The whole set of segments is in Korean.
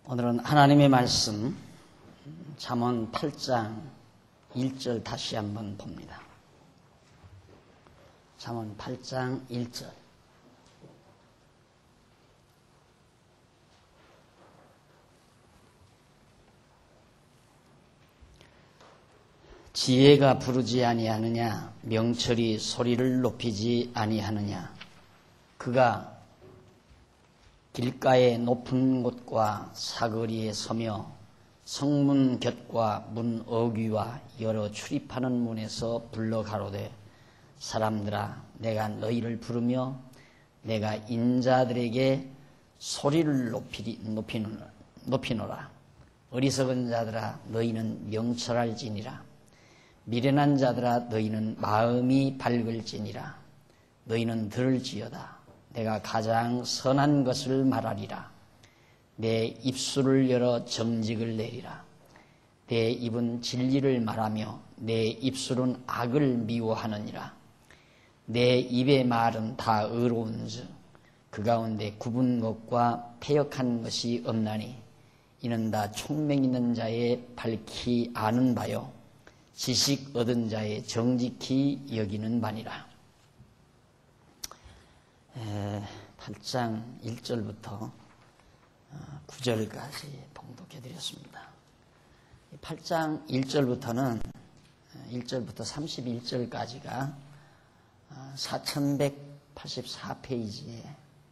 오늘은 하나님의 말씀 잠언 8장 1절 다시 한번 봅니다. 잠언 8장 1절. 지혜가 부르지 아니하느냐, 명철이 소리를 높이지 아니하느냐. 그가 길가의 높은 곳과 사거리에 서며 성문 곁과 문 어귀와 여러 출입하는 문에서 불러 가로되, 사람들아, 내가 너희를 부르며 내가 인자들에게 소리를 높이노라. 어리석은 자들아, 너희는 명철할지니라. 미련한 자들아, 너희는 마음이 밝을지니라. 너희는 들을지어다. 내가 가장 선한 것을 말하리라. 내 입술을 열어 정직을 내리라. 내 입은 진리를 말하며 내 입술은 악을 미워하느니라. 내 입의 말은 다 의로운즉 그 가운데 굽은 것과 패역한 것이 없나니, 이는 다 총명 있는 자의 밝히 아는 바요 지식 얻은 자의 정직히 여기는 바니라. 8장 1절부터 9절까지 봉독해 드렸습니다. 8장 1절부터는 1절부터 31절까지가 4184페이지에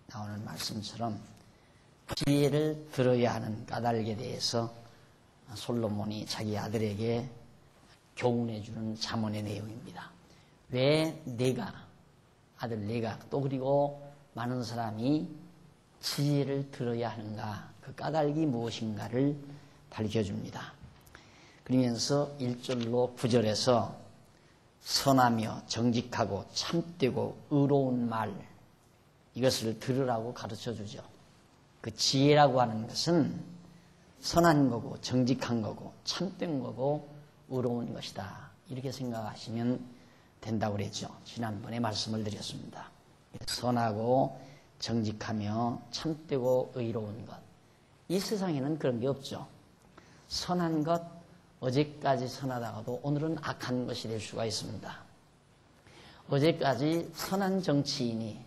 나오는 말씀처럼 지혜를 들어야 하는 까닭에 대해서 솔로몬이 자기 아들에게 교훈해 주는 잠언의 내용입니다. 왜 아들 내가 또 그리고 많은 사람이 지혜를 들어야 하는가, 그 까닭이 무엇인가를 밝혀줍니다. 그러면서 1절로 9절에서 선하며 정직하고 참되고 의로운 말, 이것을 들으라고 가르쳐주죠. 그 지혜라고 하는 것은 선한 거고 정직한 거고 참된 거고 의로운 것이다, 이렇게 생각하시면 된다고 그랬죠. 지난번에 말씀을 드렸습니다. 선하고 정직하며 참되고 의로운 것, 이 세상에는 그런 게 없죠. 선한 것, 어제까지 선하다가도 오늘은 악한 것이 될 수가 있습니다. 어제까지 선한 정치인이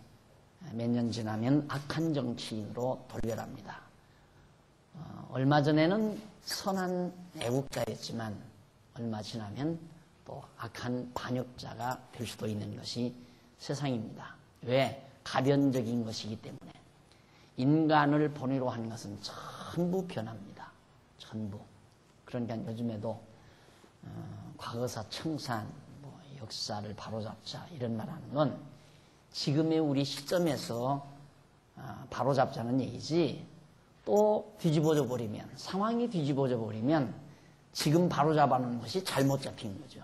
몇 년 지나면 악한 정치인으로 돌변합니다. 얼마 전에는 선한 애국자였지만 얼마 지나면 또 악한 반역자가 될 수도 있는 것이 세상입니다. 왜? 가변적인 것이기 때문에. 인간을 본위로 한 것은 전부 변합니다. 전부. 그러니까 요즘에도 과거사 청산, 역사를 바로잡자, 이런 말하는 건 지금의 우리 시점에서 바로잡자는 얘기지, 또 뒤집어져 버리면, 상황이 뒤집어져 버리면 지금 바로잡아놓은 것이 잘못 잡힌 거죠.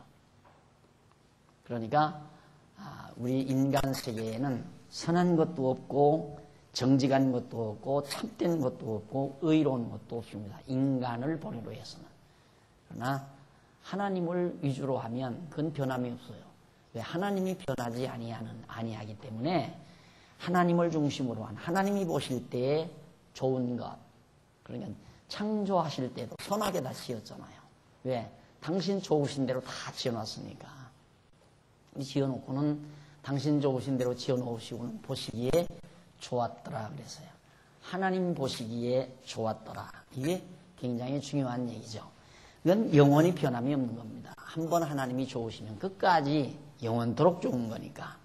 그러니까 우리 인간 세계에는 선한 것도 없고 정직한 것도 없고 참된 것도 없고 의로운 것도 없습니다. 인간을 본위로 해서는. 그러나 하나님을 위주로 하면 그건 변함이 없어요. 왜? 하나님이 변하지 아니하기 때문에 하나님을 중심으로 한, 하나님이 보실 때에 좋은 것, 그러니까 창조하실 때도 선하게 다 지었잖아요. 왜? 당신 좋으신 대로 다 지어놨으니까. 지어놓고는 당신 좋으신 대로 지어놓으시고는 보시기에 좋았더라 그래서요. 하나님 보시기에 좋았더라. 이게 굉장히 중요한 얘기죠. 이건 영원히 변함이 없는 겁니다. 한번 하나님이 좋으시면 끝까지 영원토록 좋은 거니까.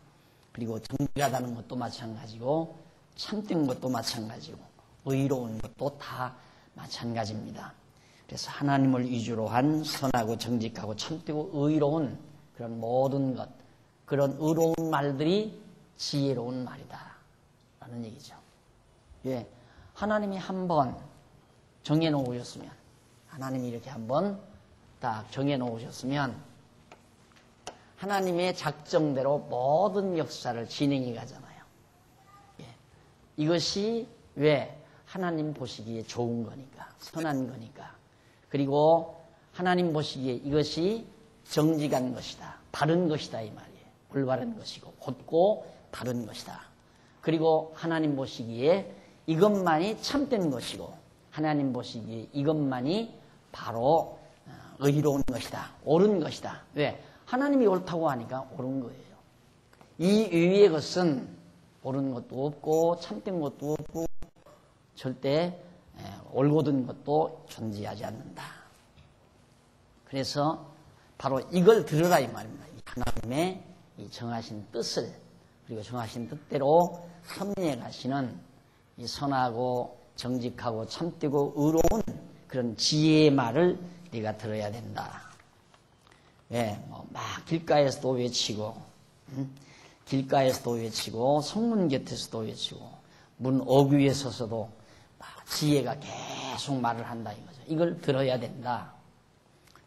그리고 정직하다는 것도 마찬가지고 참된 것도 마찬가지고 의로운 것도 다 마찬가지입니다. 그래서 하나님을 위주로 한 선하고 정직하고 참되고 의로운 그런 모든 것, 그런 의로운 말들이 지혜로운 말이다 라는 얘기죠. 예, 하나님이 한번 정해놓으셨으면, 하나님이 이렇게 한번 딱 정해놓으셨으면 하나님의 작정대로 모든 역사를 진행해 가잖아요. 예, 이것이 왜? 하나님 보시기에 좋은 거니까, 선한 거니까. 그리고 하나님 보시기에 이것이 정직한 것이다, 바른 것이다, 이 말이에요. 올바른 것이고 곧고 바른 것이다. 그리고 하나님 보시기에 이것만이 참된 것이고 하나님 보시기에 이것만이 바로 의로운 것이다. 옳은 것이다. 왜? 하나님이 옳다고 하니까 옳은 거예요. 이 위의 것은 옳은 것도 없고 참된 것도 없고 절대 올곧은 것도 존재하지 않는다. 그래서 바로 이걸 들으라 이 말입니다. 하나님의 이 정하신 뜻을 그리고 정하신 뜻대로 섭리해 가시는 이 선하고 정직하고 참되고 의로운 그런 지혜의 말을 네가 들어야 된다. 왜? 막 길가에서도 외치고 길가에서도 외치고 성문 곁에서도 외치고 문 어귀에 서서도 막 지혜가 계속 말을 한다 이거죠. 이걸 들어야 된다.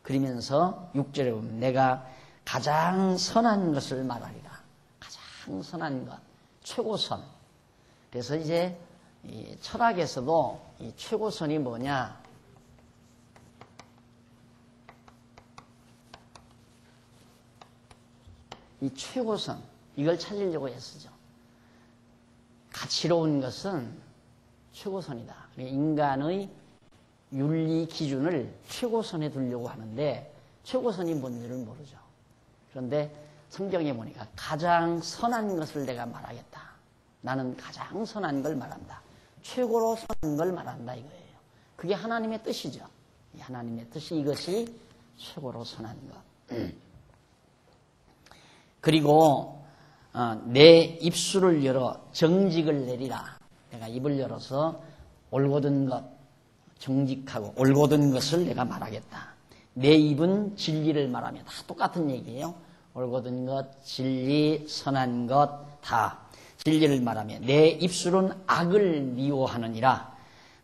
그러면서 6절에 보면 내가 가장 선한 것을 말하리라. 가장 선한 것, 최고선. 그래서 이제 이 철학에서도 이 최고선이 뭐냐? 이 최고선, 이걸 찾으려고 애쓰죠. 가치로운 것은 최고선이다. 인간의 윤리 기준을 최고선에 두려고 하는데 최고선이 뭔지를 모르죠. 그런데 성경에 보니까 가장 선한 것을 내가 말하겠다. 나는 가장 선한 걸 말한다. 최고로 선한 걸 말한다 이거예요. 그게 하나님의 뜻이죠. 하나님의 뜻이 이것이 최고로 선한 것. 그리고 내 입술을 열어 정직을 내리라. 내가 입을 열어서 올곧은 것, 정직하고 올곧은 것을 내가 말하겠다. 내 입은 진리를 말하며 다 똑같은 얘기예요. 올곧은 것, 진리, 선한 것 다 진리를 말하며 내 입술은 악을 미워하느니라.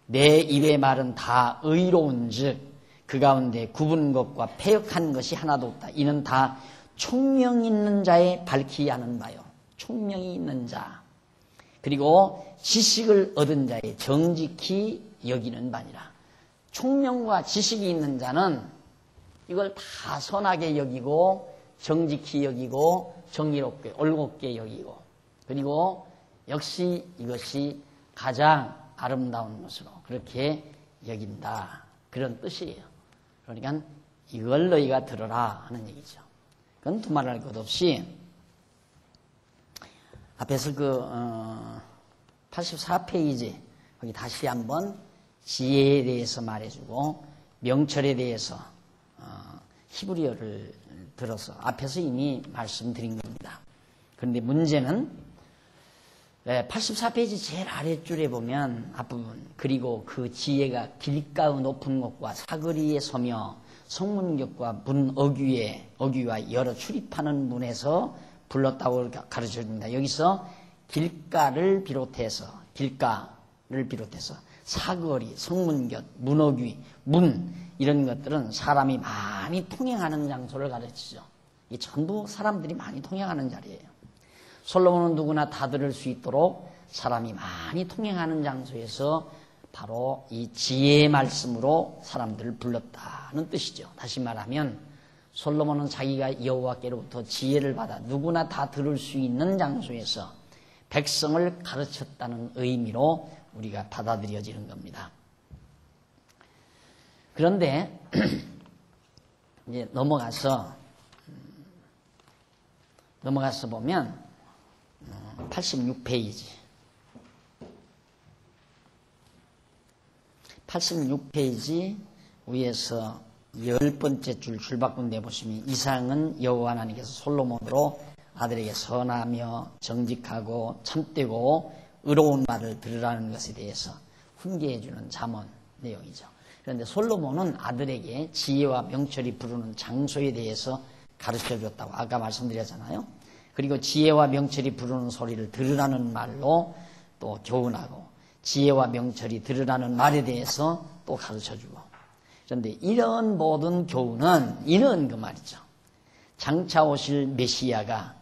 내 입의 말은 다 의로운 즉 그 가운데 굽은 것과 패역한 것이 하나도 없다. 이는 다 총명 있는 자의 밝히 하는 바요. 총명이 있는 자. 그리고 지식을 얻은 자의 정직히 여기는 바니라. 총명과 지식이 있는 자는 이걸 다 선하게 여기고 정직히 여기고 정의롭게 올곧게 여기고 그리고 역시 이것이 가장 아름다운 것으로 그렇게 여긴다. 그런 뜻이에요. 그러니까 이걸 너희가 들어라 하는 얘기죠. 그건 두말할 것 없이 앞에서 84페이지 거기 다시 한번 지혜에 대해서 말해주고 명철에 대해서 히브리어를 들어서 앞에서 이미 말씀드린 겁니다. 그런데 문제는 84페이지 제일 아랫줄에 보면 앞부분 그리고 그 지혜가 길가의 높은 곳과 사거리에 서며 성문격과 문 어귀와 여러 출입하는 문에서 불렀다고 가르쳐줍니다. 여기서 길가를 비롯해서 사거리, 성문곁, 문어귀, 문 이런 것들은 사람이 많이 통행하는 장소를 가르치죠. 이 전부 사람들이 많이 통행하는 자리예요. 솔로몬은 누구나 다 들을 수 있도록 사람이 많이 통행하는 장소에서 바로 이 지혜의 말씀으로 사람들을 불렀다는 뜻이죠. 다시 말하면 솔로몬은 자기가 여호와께로부터 지혜를 받아 누구나 다 들을 수 있는 장소에서 백성을 가르쳤다는 의미로 우리가 받아들여지는 겁니다. 그런데 이제 넘어가서 보면 86페이지 86페이지 위에서 10번째 줄바꾼 데 보시면 이상은 여호와 하나님께서 솔로몬으로 아들에게 선하며 정직하고 참되고 의로운 말을 들으라는 것에 대해서 훈계해 주는 잠언 내용이죠. 그런데 솔로몬은 아들에게 지혜와 명철이 부르는 장소에 대해서 가르쳐 줬다고 아까 말씀드렸잖아요. 그리고 지혜와 명철이 부르는 소리를 들으라는 말로 또 교훈하고 지혜와 명철이 들으라는 말에 대해서 또 가르쳐주고 그런데 이런 모든 교훈은 이런 그 말이죠. 장차 오실 메시아가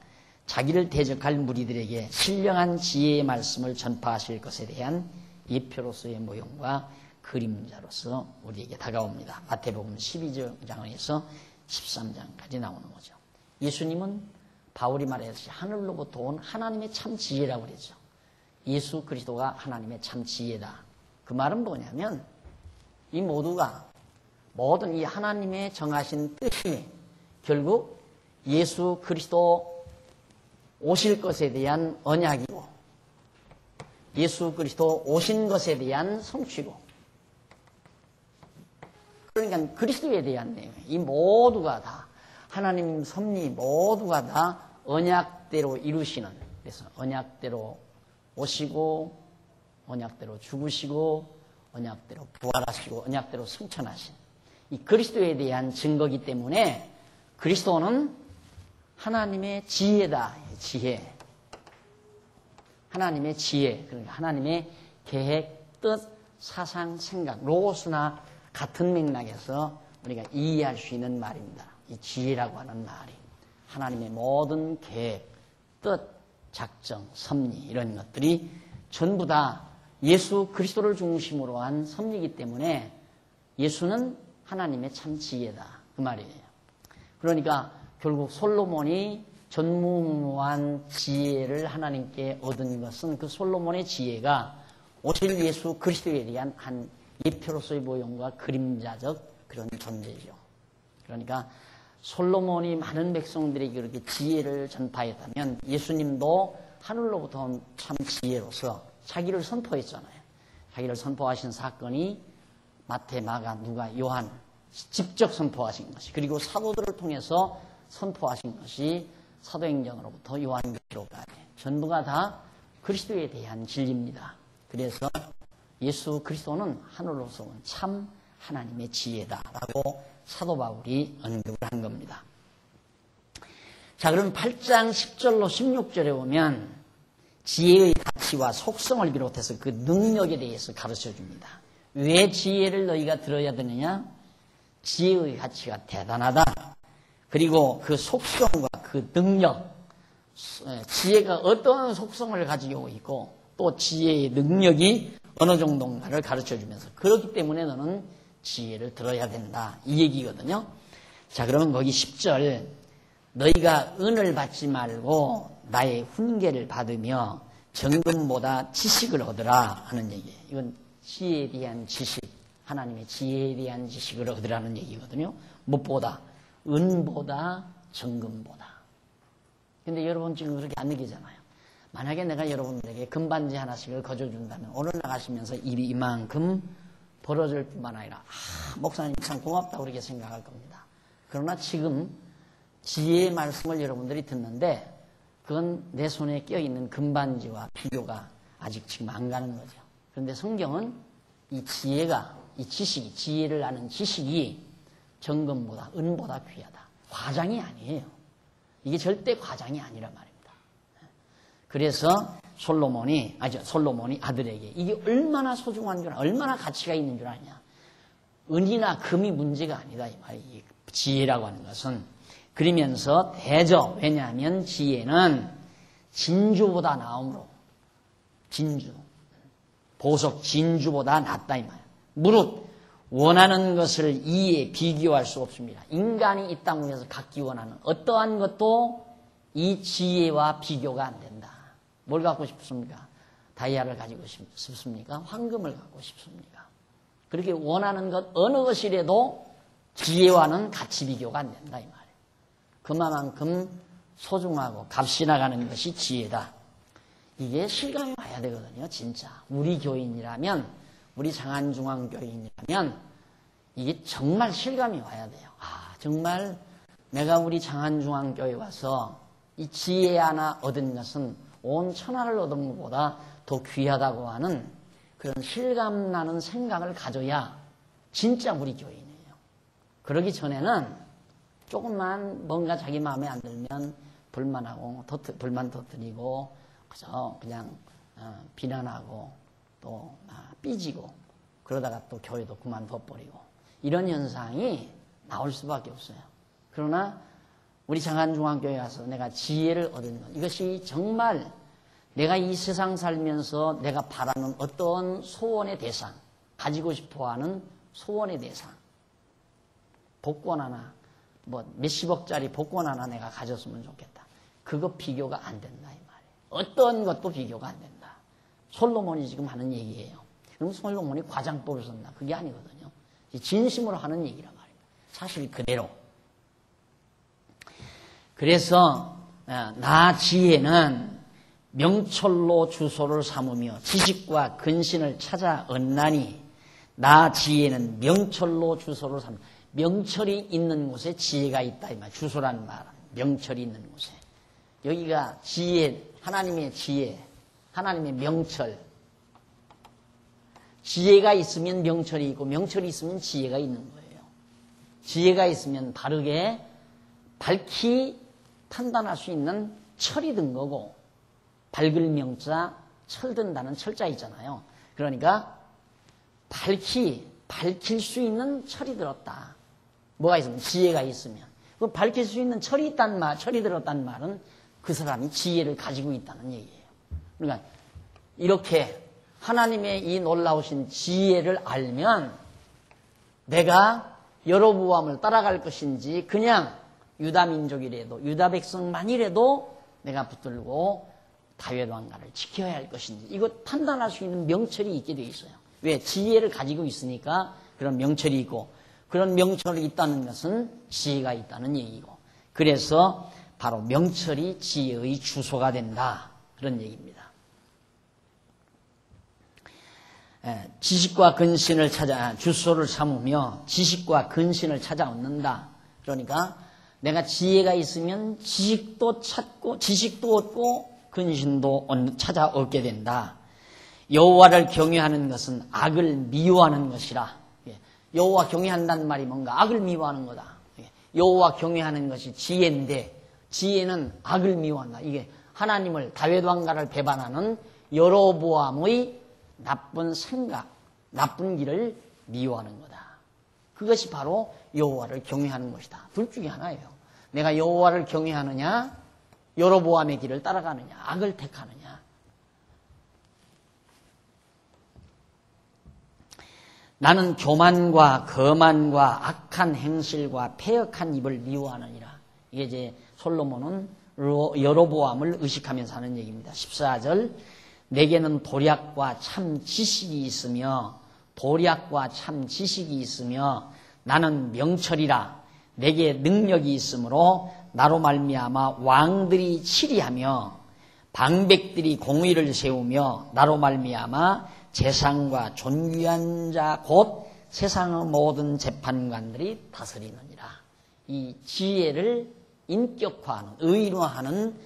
자기를 대적할 무리들에게 신령한 지혜의 말씀을 전파하실 것에 대한 예표로서의 모형과 그림자로서 우리에게 다가옵니다. 마태복음 12장에서 13장까지 나오는 거죠. 예수님은 바울이 말했듯이 하늘로부터 온 하나님의 참 지혜라고 그랬죠. 예수 그리스도가 하나님의 참 지혜다. 그 말은 뭐냐면 이 모두가 모든 이 하나님의 정하신 뜻이 결국 예수 그리스도 오실 것에 대한 언약이고 예수 그리스도 오신 것에 대한 성취고 그러니까 그리스도에 대한 내용 이 모두가 다 하나님 섭리 모두가 다 언약대로 이루시는 그래서 언약대로 오시고 언약대로 죽으시고 언약대로 부활하시고 언약대로 승천하신 이 그리스도에 대한 증거이기 때문에 그리스도는 하나님의 지혜다. 지혜. 하나님의 지혜. 그러니까 하나님의 계획, 뜻, 사상, 생각, 로고스나 같은 맥락에서 우리가 이해할 수 있는 말입니다. 이 지혜라고 하는 말이 하나님의 모든 계획, 뜻, 작정, 섭리 이런 것들이 전부 다 예수 그리스도를 중심으로 한 섭리이기 때문에 예수는 하나님의 참 지혜다. 그 말이에요. 그러니까 결국 솔로몬이 전무후무한 지혜를 하나님께 얻은 것은 그 솔로몬의 지혜가 오실 예수 그리스도에 대한 한 예표로서의 모형과 그림자적 그런 존재죠. 그러니까 솔로몬이 많은 백성들에게 그렇게 지혜를 전파했다면 예수님도 하늘로부터 온 참 지혜로서 자기를 선포했잖아요. 자기를 선포하신 사건이 마태, 마가, 누가, 요한 직접 선포하신 것이 그리고 사도들을 통해서 선포하신 것이 사도행전으로부터 요한계시록까지 전부가 다 그리스도에 대한 진리입니다. 그래서 예수 그리스도는 하늘로서 온 참 하나님의 지혜다라고 사도 바울이 언급을 한 겁니다. 자, 그럼 8장 10절로 16절에 보면 지혜의 가치와 속성을 비롯해서 그 능력에 대해서 가르쳐 줍니다. 왜 지혜를 너희가 들어야 되느냐? 지혜의 가치가 대단하다. 그리고 그 속성과 그 능력, 지혜가 어떤 속성을 가지고 있고 또 지혜의 능력이 어느 정도인가를 가르쳐 주면서 그렇기 때문에 너는 지혜를 들어야 된다. 이 얘기거든요. 자, 그러면 거기 10절 너희가 은을 받지 말고 나의 훈계를 받으며 정금보다 지식을 얻으라 하는 얘기예요. 이건 지혜에 대한 지식, 하나님의 지혜에 대한 지식을 얻으라는 얘기거든요. 무엇보다? 은보다 정금보다. 근데 여러분 지금 그렇게 안 느끼잖아요. 만약에 내가 여러분들에게 금반지 하나씩을 거저준다면 오늘 나가시면서 일이 이만큼 벌어질 뿐만 아니라 목사님 참 고맙다 그렇게 생각할 겁니다. 그러나 지금 지혜의 말씀을 여러분들이 듣는데 그건 내 손에 껴있는 금반지와 비교가 아직 지금 안 가는 거죠. 그런데 성경은 이 지혜가, 이 지식이, 지혜를 아는 지식이 정금보다, 은보다 귀하다. 과장이 아니에요. 이게 절대 과장이 아니란 말입니다. 그래서 솔로몬이 아들에게 이게 얼마나 소중한 줄, 얼마나 가치가 있는 줄 아냐. 은이나 금이 문제가 아니다. 이 말이. 이 지혜라고 하는 것은. 그러면서 대저, 왜냐하면 지혜는 진주보다 나음으로, 진주, 보석 진주보다 낫다 이 말. 무릇 원하는 것을 이에 비교할 수 없습니다. 인간이 이 땅 위에서 갖기 원하는 어떠한 것도 이 지혜와 비교가 안 된다. 뭘 갖고 싶습니까? 다이아를 가지고 싶습니까? 황금을 갖고 싶습니까? 그렇게 원하는 것 어느 것이라도 지혜와는 가치 비교가 안 된다 이 말이에요. 그만큼 소중하고 값이 나가는 것이 지혜다. 이게 실감이 와야 되거든요. 진짜 우리 교인이라면, 우리 장안중앙교인이라면 이게 정말 실감이 와야 돼요. 정말 내가 우리 장안중앙교회 와서 이 지혜 하나 얻은 것은 온 천하를 얻은 것보다 더 귀하다고 하는 그런 실감나는 생각을 가져야 진짜 우리 교인이에요. 그러기 전에는 조금만 뭔가 자기 마음에 안 들면 불만하고 불만 터뜨리고 그냥 비난하고 또 삐지고 그러다가 또 교회도 그만둬버리고 이런 현상이 나올 수밖에 없어요. 그러나 우리 장안중앙교회 와서 내가 지혜를 얻은 것, 이것이 정말 내가 이 세상 살면서 내가 바라는 어떤 소원의 대상, 가지고 싶어하는 소원의 대상, 복권 하나, 몇십억짜리 복권 하나 내가 가졌으면 좋겠다. 그거 비교가 안 된다 이 말이에요. 어떤 것도 비교가 안 된다. 솔로몬이 지금 하는 얘기예요. 그럼 솔로몬이 과장법을 썼나? 그게 아니거든요. 진심으로 하는 얘기란 말입니다. 사실 그대로. 그래서 나 지혜는 명철로 주소를 삼으며 지식과 근신을 찾아 얻나니 나 지혜는 명철로 주소를 삼으며 명철이 있는 곳에 지혜가 있다. 이 말. 주소라는 말은 명철이 있는 곳에. 여기가 지혜, 하나님의 지혜, 하나님의 명철. 지혜가 있으면 명철이 있고 명철이 있으면 지혜가 있는 거예요. 지혜가 있으면 바르게 밝히 판단할 수 있는 철이 든 거고 밝을 명자 철든다는 철자 있잖아요. 그러니까 밝힐 수 있는 철이 들었다. 뭐가 있으면 지혜가 있으면 그 밝힐 수 있는 철이 있다는 말, 철이 들었다는 말은 그 사람이 지혜를 가지고 있다는 얘기예요. 그러니까 이렇게 하나님의 이 놀라우신 지혜를 알면 내가 여로보암을 따라갈 것인지 그냥 유다 민족이라도 유다 백성만이라도 내가 붙들고 다윗 왕가를 지켜야 할 것인지 이거 판단할 수 있는 명철이 있게 돼 있어요. 왜? 지혜를 가지고 있으니까 그런 명철이 있고 그런 명철이 있다는 것은 지혜가 있다는 얘기고 그래서 바로 명철이 지혜의 주소가 된다. 그런 얘기입니다. 지식과 근신을 찾아 주소를 삼으며 지식과 근신을 찾아 얻는다. 그러니까 내가 지혜가 있으면 지식도 찾고 지식도 얻고 근신도 찾아 얻게 된다. 여호와를 경외하는 것은 악을 미워하는 것이라. 여호와 경외한다는 말이 뭔가 악을 미워하는 거다. 여호와 경외하는 것이 지혜인데 지혜는 악을 미워한다. 이게 하나님을 다윗 왕가를 배반하는 여로보암의 나쁜 생각, 나쁜 길을 미워하는 거다. 그것이 바로 여호와를 경외하는 것이다. 둘 중에 하나예요. 내가 여호와를 경외하느냐, 여로보암의 길을 따라가느냐, 악을 택하느냐. 나는 교만과 거만과 악한 행실과 패역한 입을 미워하느니라. 이게 이제 솔로몬은 여로보암을 의식하면서 하는 얘기입니다. 14절 내게는 도략과 참 지식이 있으며 도략과 참 지식이 있으며 나는 명철이라 내게 능력이 있으므로 나로 말미암아 왕들이 치리하며 방백들이 공의를 세우며 나로 말미암아 재상과 존귀한 자 곧 세상의 모든 재판관들이 다스리느니라. 이 지혜를 인격화하는 의인화하는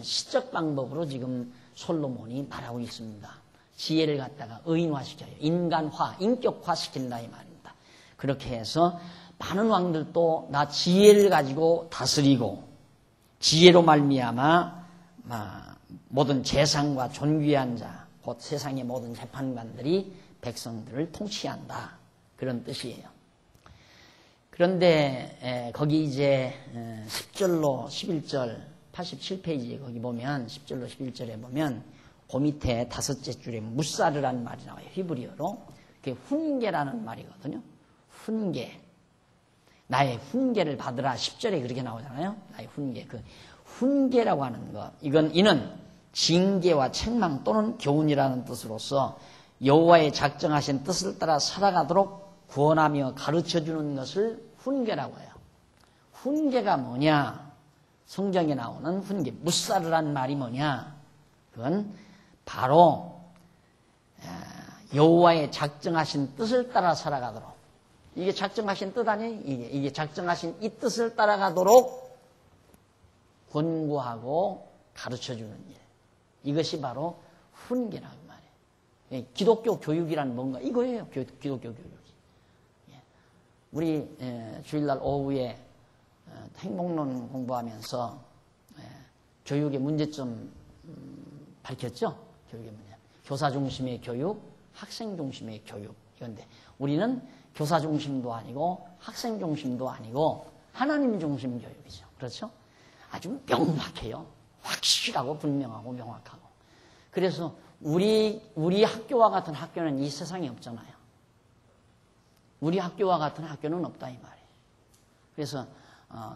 시적 방법으로 지금 솔로몬이 말하고 있습니다. 지혜를 갖다가 의인화시켜요. 인간화, 인격화시킨다 이 말입니다. 그렇게 해서 많은 왕들도 나 지혜를 가지고 다스리고 지혜로 말미암아 모든 재상과 존귀한 자, 곧 세상의 모든 재판관들이 백성들을 통치한다. 그런 뜻이에요. 그런데 거기 이제 10절로 11절 87페이지에 거기 보면 10절로 11절에 보면 그 밑에 다섯째 줄에 무사르라는 말이 나와요. 히브리어로. 그게 훈계라는 말이거든요. 훈계. 나의 훈계를 받으라. 10절에 그렇게 나오잖아요. 나의 훈계. 그 훈계라고 하는 것. 이는 징계와 책망 또는 교훈이라는 뜻으로서 여호와의 작정하신 뜻을 따라 살아가도록 구원하며 가르쳐주는 것을 훈계라고 해요. 훈계가 뭐냐? 성경에 나오는 훈계, 무사르란 말이 뭐냐? 그건 바로 여호와의 작정하신 뜻을 따라 살아가도록. 이게 작정하신 뜻 아니에요? 이게 작정하신 이 뜻을 따라가도록 권고하고 가르쳐주는 일. 이것이 바로 훈계라고 말이에요. 기독교 교육이란 뭔가 이거예요. 기독교 교육이. 우리 주일날 오후에 행복론 공부하면서 교육의 문제점 밝혔죠? 교육의 문제. 교사 중심의 교육, 학생 중심의 교육. 이건데 우리는 교사 중심도 아니고 학생 중심도 아니고 하나님 중심 교육이죠. 그렇죠? 아주 명확해요. 확실하고 분명하고 명확하고. 그래서 우리 학교와 같은 학교는 이 세상에 없잖아요. 우리 학교와 같은 학교는 없다 이 말이에요. 그래서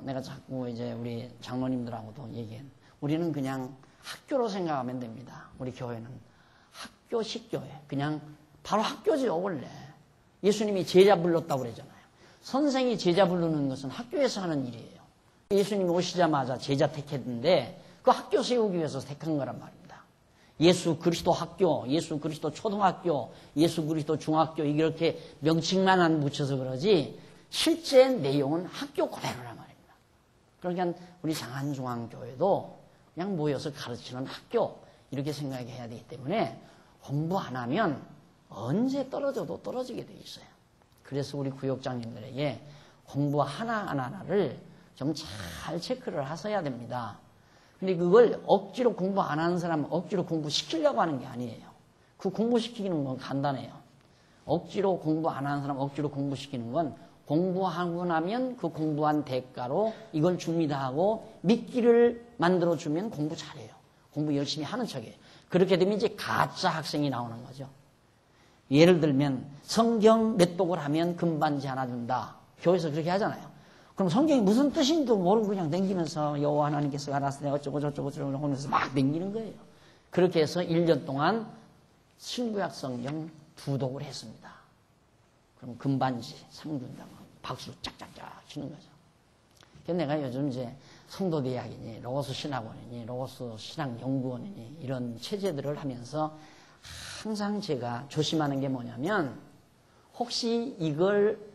내가 자꾸 이제 우리 장로님들하고도 얘기해. 우리는 그냥 학교로 생각하면 됩니다. 우리 교회는 학교식 교회. 그냥 바로 학교죠 원래. 예수님이 제자 불렀다고 그러잖아요. 선생이 제자 부르는 것은 학교에서 하는 일이에요. 예수님이 오시자마자 제자 택했는데 그 학교 세우기 위해서 택한 거란 말입니다. 예수 그리스도 학교, 예수 그리스도 초등학교, 예수 그리스도 중학교 이렇게 명칭만 안 붙여서 그러지 실제 내용은 학교 그대로란 말입니다. 그러니까 우리 장안중앙교회도 그냥 모여서 가르치는 학교 이렇게 생각해야 되기 때문에 공부 안 하면 언제 떨어져도 떨어지게 돼 있어요. 그래서 우리 구역장님들에게 공부 하나하나를 좀 잘 체크를 하셔야 됩니다. 근데 그걸 억지로 공부 안 하는 사람은 억지로 공부시키려고 하는 게 아니에요. 그 공부시키는 건 간단해요. 억지로 공부 안 하는 사람 억지로 공부시키는 건 공부하고 나면 그 공부한 대가로 이걸 줍니다 하고 미끼를 만들어주면 공부 잘해요. 공부 열심히 하는 척이에요. 그렇게 되면 이제 가짜 학생이 나오는 거죠. 예를 들면 성경 몇 독을 하면 금반지 하나 준다. 교회에서 그렇게 하잖아요. 그럼 성경이 무슨 뜻인지도 모르고 그냥 댕기면서 여호와 하나님께서 가라사대 어쩌고 저쩌고 저쩌고 하면서 막 댕기는 거예요. 그렇게 해서 1년 동안 신구약 성경 2독을 했습니다. 그럼 금반지 상 준다고 박수 짝짝짝 치는 거죠. 그래서 내가 요즘 이제 성도대학이니 로고스 신학원이니 로고스 신학연구원이니 이런 체제들을 하면서 항상 제가 조심하는 게 뭐냐면 혹시 이걸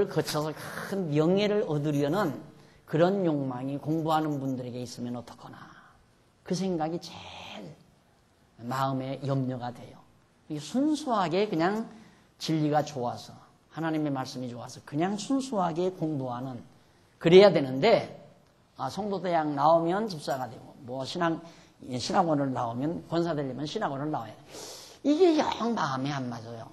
거쳐서 큰 명예를 얻으려는 그런 욕망이 공부하는 분들에게 있으면 어떡하나 그 생각이 제일 마음에 염려가 돼요. 순수하게 그냥 진리가 좋아서 하나님의 말씀이 좋아서 그냥 순수하게 공부하는 그래야 되는데 성도대학 나오면 집사가 되고 뭐 신학원을 나오면 권사 되려면 신학원을 나와야 돼. 이게 영 마음에 안 맞아요.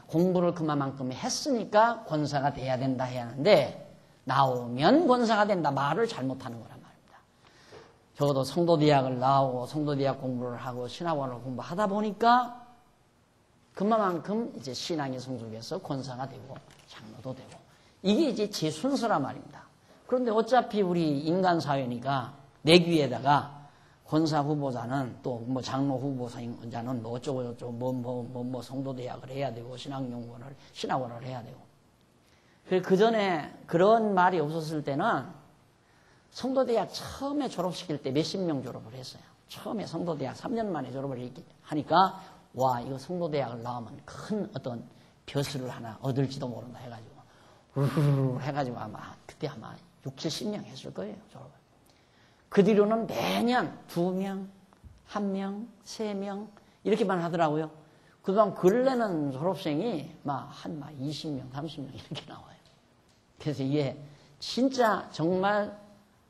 공부를 그만큼 했으니까 권사가 돼야 된다 해야 하는데 나오면 권사가 된다 말을 잘못하는 거란 말입니다. 적어도 성도대학을 나오고 성도대학 공부를 하고 신학원을 공부하다 보니까 그만큼 이제 신앙이 성숙해서 권사가 되고 장로도 되고 이게 이제 제 순서란 말입니다. 그런데 어차피 우리 인간 사회니까 내귀에다가 권사 후보자는 또 뭐 장로 후보자는 뭐 어쩌고 저쩌고 뭐 성도대학을 해야 되고 신학원을 해야 되고. 그 전에 그런 말이 없었을 때는 성도대학 처음에 졸업시킬 때 몇십 명 졸업을 했어요. 처음에 성도대학 3년 만에 졸업을 하니까 와 이거 성도대학을 나오면 큰 어떤 벼슬을 하나 얻을지도 모른다 해가지고 우르르 해가지고 그때 아마 6, 70명 했을 거예요 졸업을. 그 뒤로는 매년 2명, 1명, 3명 이렇게만 하더라고요. 그동안 근래는 졸업생이 한 20명, 30명 이렇게 나와요. 그래서 이게 진짜 정말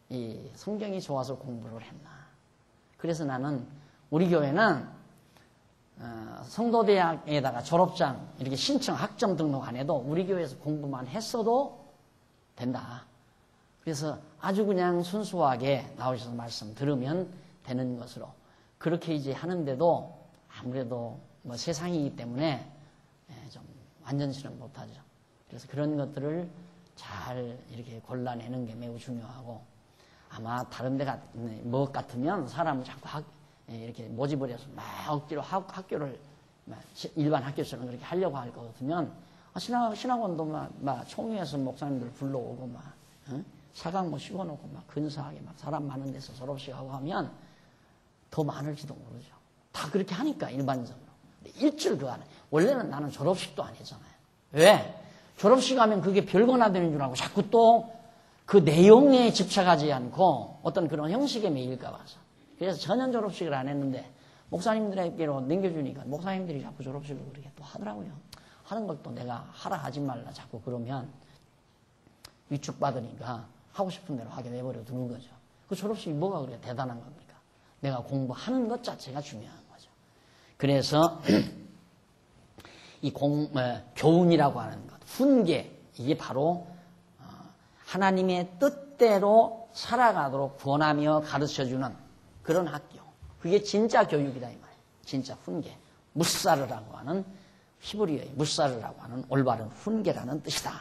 이 성경이 좋아서 공부를 했나. 그래서 나는 우리 교회는 성도대학에다가 졸업장 이렇게 신청 학점 등록 안 해도 우리 교회에서 공부만 했어도 된다. 그래서 아주 그냥 순수하게 나오셔서 말씀 들으면 되는 것으로 그렇게 이제 하는데도 아무래도 뭐 세상이기 때문에 좀 완전치는 못하죠. 그래서 그런 것들을 잘 이렇게 골라내는 게 매우 중요하고 아마 다른 데 뭐 같으면 사람을 자꾸 이렇게 모집을 해서 막 억지로 학교를 일반 학교처럼 그렇게 하려고 할 것 같으면 신학원도 막 총회에서 목사님들 불러오고 사각 뭐 씌워놓고 근사하게 사람 많은 데서 졸업식하고 하면 더 많을지도 모르죠. 다 그렇게 하니까 일반적으로. 일주일 그 안에 원래는 나는 졸업식도 안 했잖아요. 왜? 졸업식 하면 그게 별거나 되는 줄 알고 자꾸 또 그 내용에 집착하지 않고 어떤 그런 형식에 매일까 봐서. 그래서 전혀 졸업식을 안 했는데 목사님들에게로 넘겨주니까 목사님들이 자꾸 졸업식을 그렇게 또 하더라고요. 하는 걸 또 내가 하라 하지 말라 자꾸 그러면 위축받으니까 하고 싶은 대로 하게 내버려 두는 거죠. 그 졸업식이 뭐가 그렇게 대단한 겁니까? 내가 공부하는 것 자체가 중요한 거죠. 그래서 이 교훈이라고 하는 것, 훈계, 이게 바로 하나님의 뜻대로 살아가도록 권하며 가르쳐주는 그런 학교. 그게 진짜 교육이다 이 말이에요. 진짜 훈계. 무사르라고 하는 히브리어의 무사르라고 하는 올바른 훈계라는 뜻이다.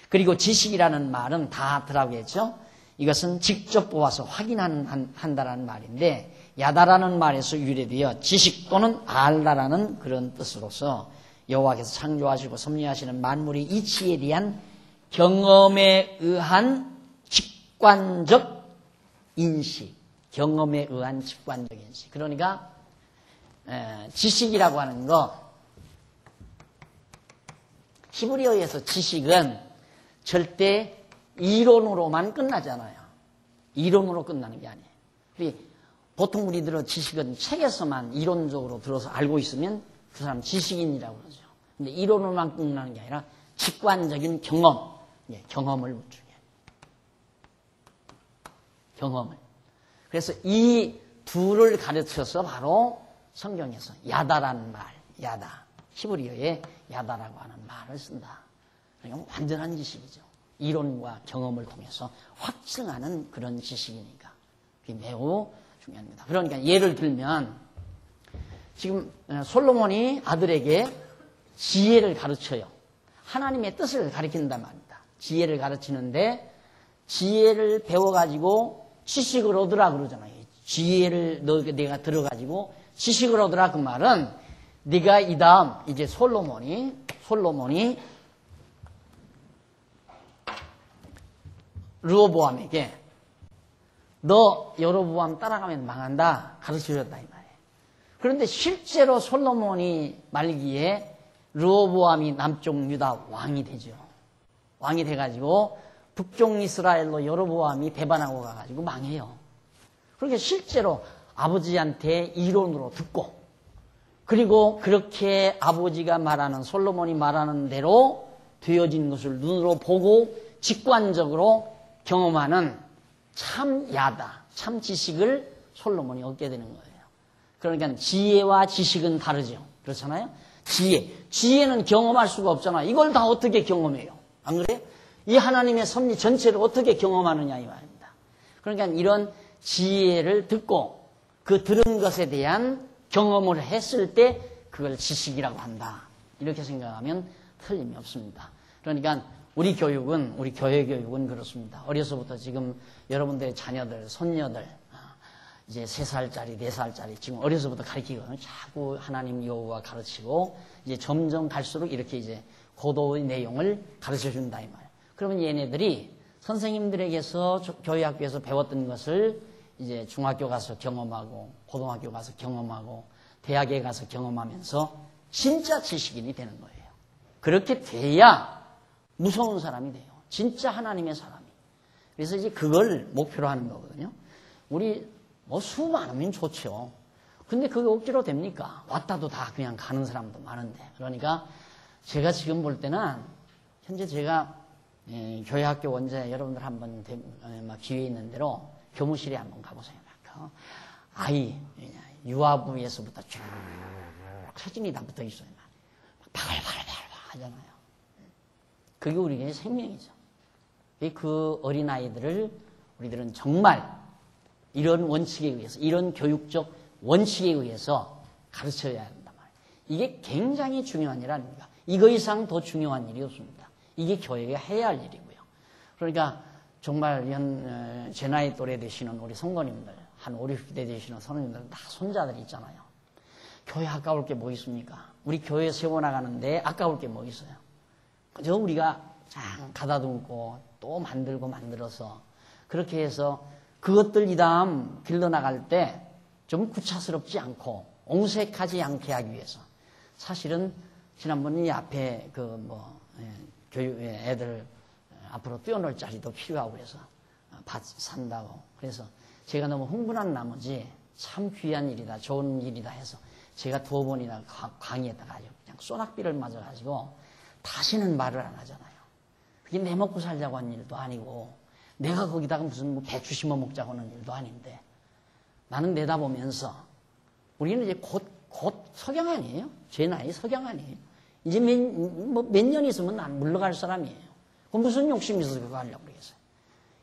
그리고 지식이라는 말은 다 들어가겠죠. 이것은 직접 보아서 확인한다라는 말인데 야다라는 말에서 유래되어 지식 또는 알다라는 그런 뜻으로서 여호와께서 창조하시고 섭리하시는 만물의 이치에 대한 경험에 의한 직관적 인식, 경험에 의한 직관적 인식. 그러니까 지식이라고 하는 거, 히브리어에서 지식은 절대 이론으로만 끝나잖아요. 이론으로 끝나는 게 아니에요. 보통 우리들은 지식은 책에서만 이론적으로 들어서 알고 있으면 그 사람 지식인이라고 그러죠. 근데 이론으로만 끝나는 게 아니라 직관적인 경험, 경험을 중요해요. 경험을. 그래서 이 둘을 가르쳐서 바로 성경에서 야다라는 말, 야다, 히브리어에 야다라고 하는 말을 쓴다. 그러니까 완전한 지식이죠. 이론과 경험을 통해서 확증하는 그런 지식이니까 그게 매우 중요합니다. 그러니까 예를 들면 지금 솔로몬이 아들에게 지혜를 가르쳐요. 하나님의 뜻을 가르친단 말입니다. 지혜를 가르치는데 지혜를 배워가지고 지식을 얻으라 그러잖아요. 지혜를 내가 들어가지고 지식을 얻으라 그 말은 네가 이 다음 이제 솔로몬이 르호보암에게 너 여로보암 따라가면 망한다 가르쳐줬다 이 말이에요. 그런데 실제로 솔로몬이 말기에 르호보암이 남쪽 유다 왕이 되죠. 왕이 돼가지고 북쪽 이스라엘로 여로보암이 배반하고 가가지고 망해요. 그러니까 실제로 아버지한테 이론으로 듣고 그리고 그렇게 아버지가 말하는 솔로몬이 말하는 대로 되어진 것을 눈으로 보고 직관적으로 경험하는 참 야다, 참 지식을 솔로몬이 얻게 되는 거예요. 그러니까 지혜와 지식은 다르죠. 그렇잖아요? 지혜는 경험할 수가 없잖아요. 이걸 다 어떻게 경험해요? 안 그래요? 이 하나님의 섭리 전체를 어떻게 경험하느냐 이 말입니다. 그러니까 이런 지혜를 듣고 그 들은 것에 대한 경험을 했을 때 그걸 지식이라고 한다. 이렇게 생각하면 틀림이 없습니다. 그러니까 우리 교육은, 우리 교회 교육은 그렇습니다. 어려서부터 지금 여러분들의 자녀들, 손녀들, 이제 3살짜리, 4살짜리 지금 어려서부터 가르치거든요. 자꾸 하나님 여호와 가르치고 이제 점점 갈수록 이렇게 이제 고도의 내용을 가르쳐 준다 이 말. 그러면 얘네들이 선생님들에게서 교회학교에서 배웠던 것을 이제 중학교 가서 경험하고 고등학교 가서 경험하고 대학에 가서 경험하면서 진짜 지식인이 되는 거예요. 그렇게 돼야 무서운 사람이 돼요. 진짜 하나님의 사람이. 그래서 이제 그걸 목표로 하는 거거든요. 우리 뭐 수많으면 좋죠. 근데 그게 억지로 됩니까? 왔다도 다 그냥 가는 사람도 많은데. 그러니까 제가 지금 볼 때는 현재 제가 교회 학교 원장에 여러분들 한번 기회 있는 대로 교무실에 한번 가보세요. 아이 유아부에서부터 쭉 사진이 다 붙어 있어요. 바글바글 하잖아요. 그게 우리의 생명이죠. 그 어린아이들을 우리들은 정말 이런 원칙에 의해서, 이런 교육적 원칙에 의해서 가르쳐야 한단 말이에요. 이게 굉장히 중요한 일 아닙니까? 이거 이상 더 중요한 일이 없습니다. 이게 교회가 해야 할 일이고요. 그러니까 정말 제 나이 또래 되시는 우리 성도님들, 한 5, 60대 되시는 성도님들 다 손자들이 있잖아요. 교회 아까울 게 뭐 있습니까? 우리 교회 세워나가는데 아까울 게 뭐 있어요? 그저 우리가 장 가다듬고 또 만들어서 그렇게 해서 그것들 이 다음 길러나갈 때 좀 구차스럽지 않고 옹색하지 않게 하기 위해서 사실은 지난번에 이 앞에 교육 애들 앞으로 뛰어놀 자리도 필요하고 그래서 밭 산다고 그래서 제가 너무 흥분한 나머지 참 귀한 일이다 좋은 일이다 해서 제가 2번이나 강의했다가 그냥 소낙비를 맞아가지고 다시는 말을 안 하잖아요. 그게 내 먹고 살자고 한 일도 아니고 내가 거기다가 무슨 배추 심어 먹자고 하는 일도 아닌데 나는 내다보면서 우리는 이제 곧 석양 아니에요? 제 나이 석양 아니에요? 이제 몇 년 있으면 난 물러갈 사람이에요. 그럼 무슨 욕심이 있어서 그거 하려고 그러겠어요?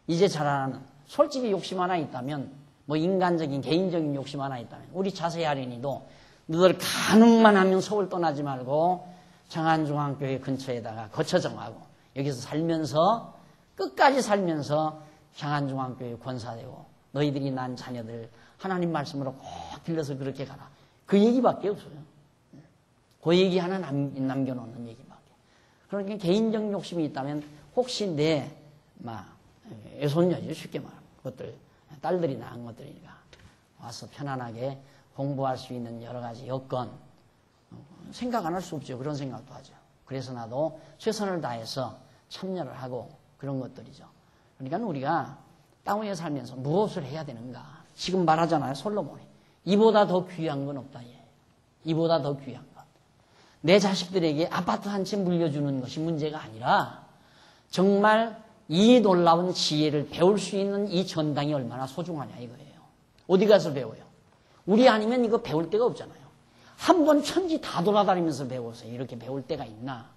이제 자라나는 솔직히 욕심 하나 있다면 인간적인 개인적인 욕심 하나 있다면 우리 자세 할인이도 너들 가능만 하면 서울 떠나지 말고 장안중앙교회 근처에다가 거처 정하고 여기서 살면서 끝까지 살면서 장안중앙교회 권사되고 너희들이 난 자녀들 하나님 말씀으로 꼭 들려서 그렇게 가라. 그 얘기밖에 없어요. 그 얘기 하나 남겨놓는 얘기밖에. 그러니까 개인적 욕심이 있다면 혹시 내 애손녀지 쉽게 말하면 그것들 딸들이 낳은 것들이니까 와서 편안하게 공부할 수 있는 여러 가지 여건 생각 안 할 수 없죠. 그런 생각도 하죠. 그래서 나도 최선을 다해서 참여를 하고 그런 것들이죠. 그러니까 우리가 땅 위에 살면서 무엇을 해야 되는가. 지금 말하잖아요. 솔로몬이. 이보다 더 귀한 건 없다. 이보다 더 귀한 것. 내 자식들에게 아파트 한 채 물려주는 것이 문제가 아니라 정말 이 놀라운 지혜를 배울 수 있는 이 전당이 얼마나 소중하냐 이거예요. 어디 가서 배워요? 우리 아니면 이거 배울 데가 없잖아요. 한 번 천지 다 돌아다니면서 배워서 이렇게 배울 데가 있나?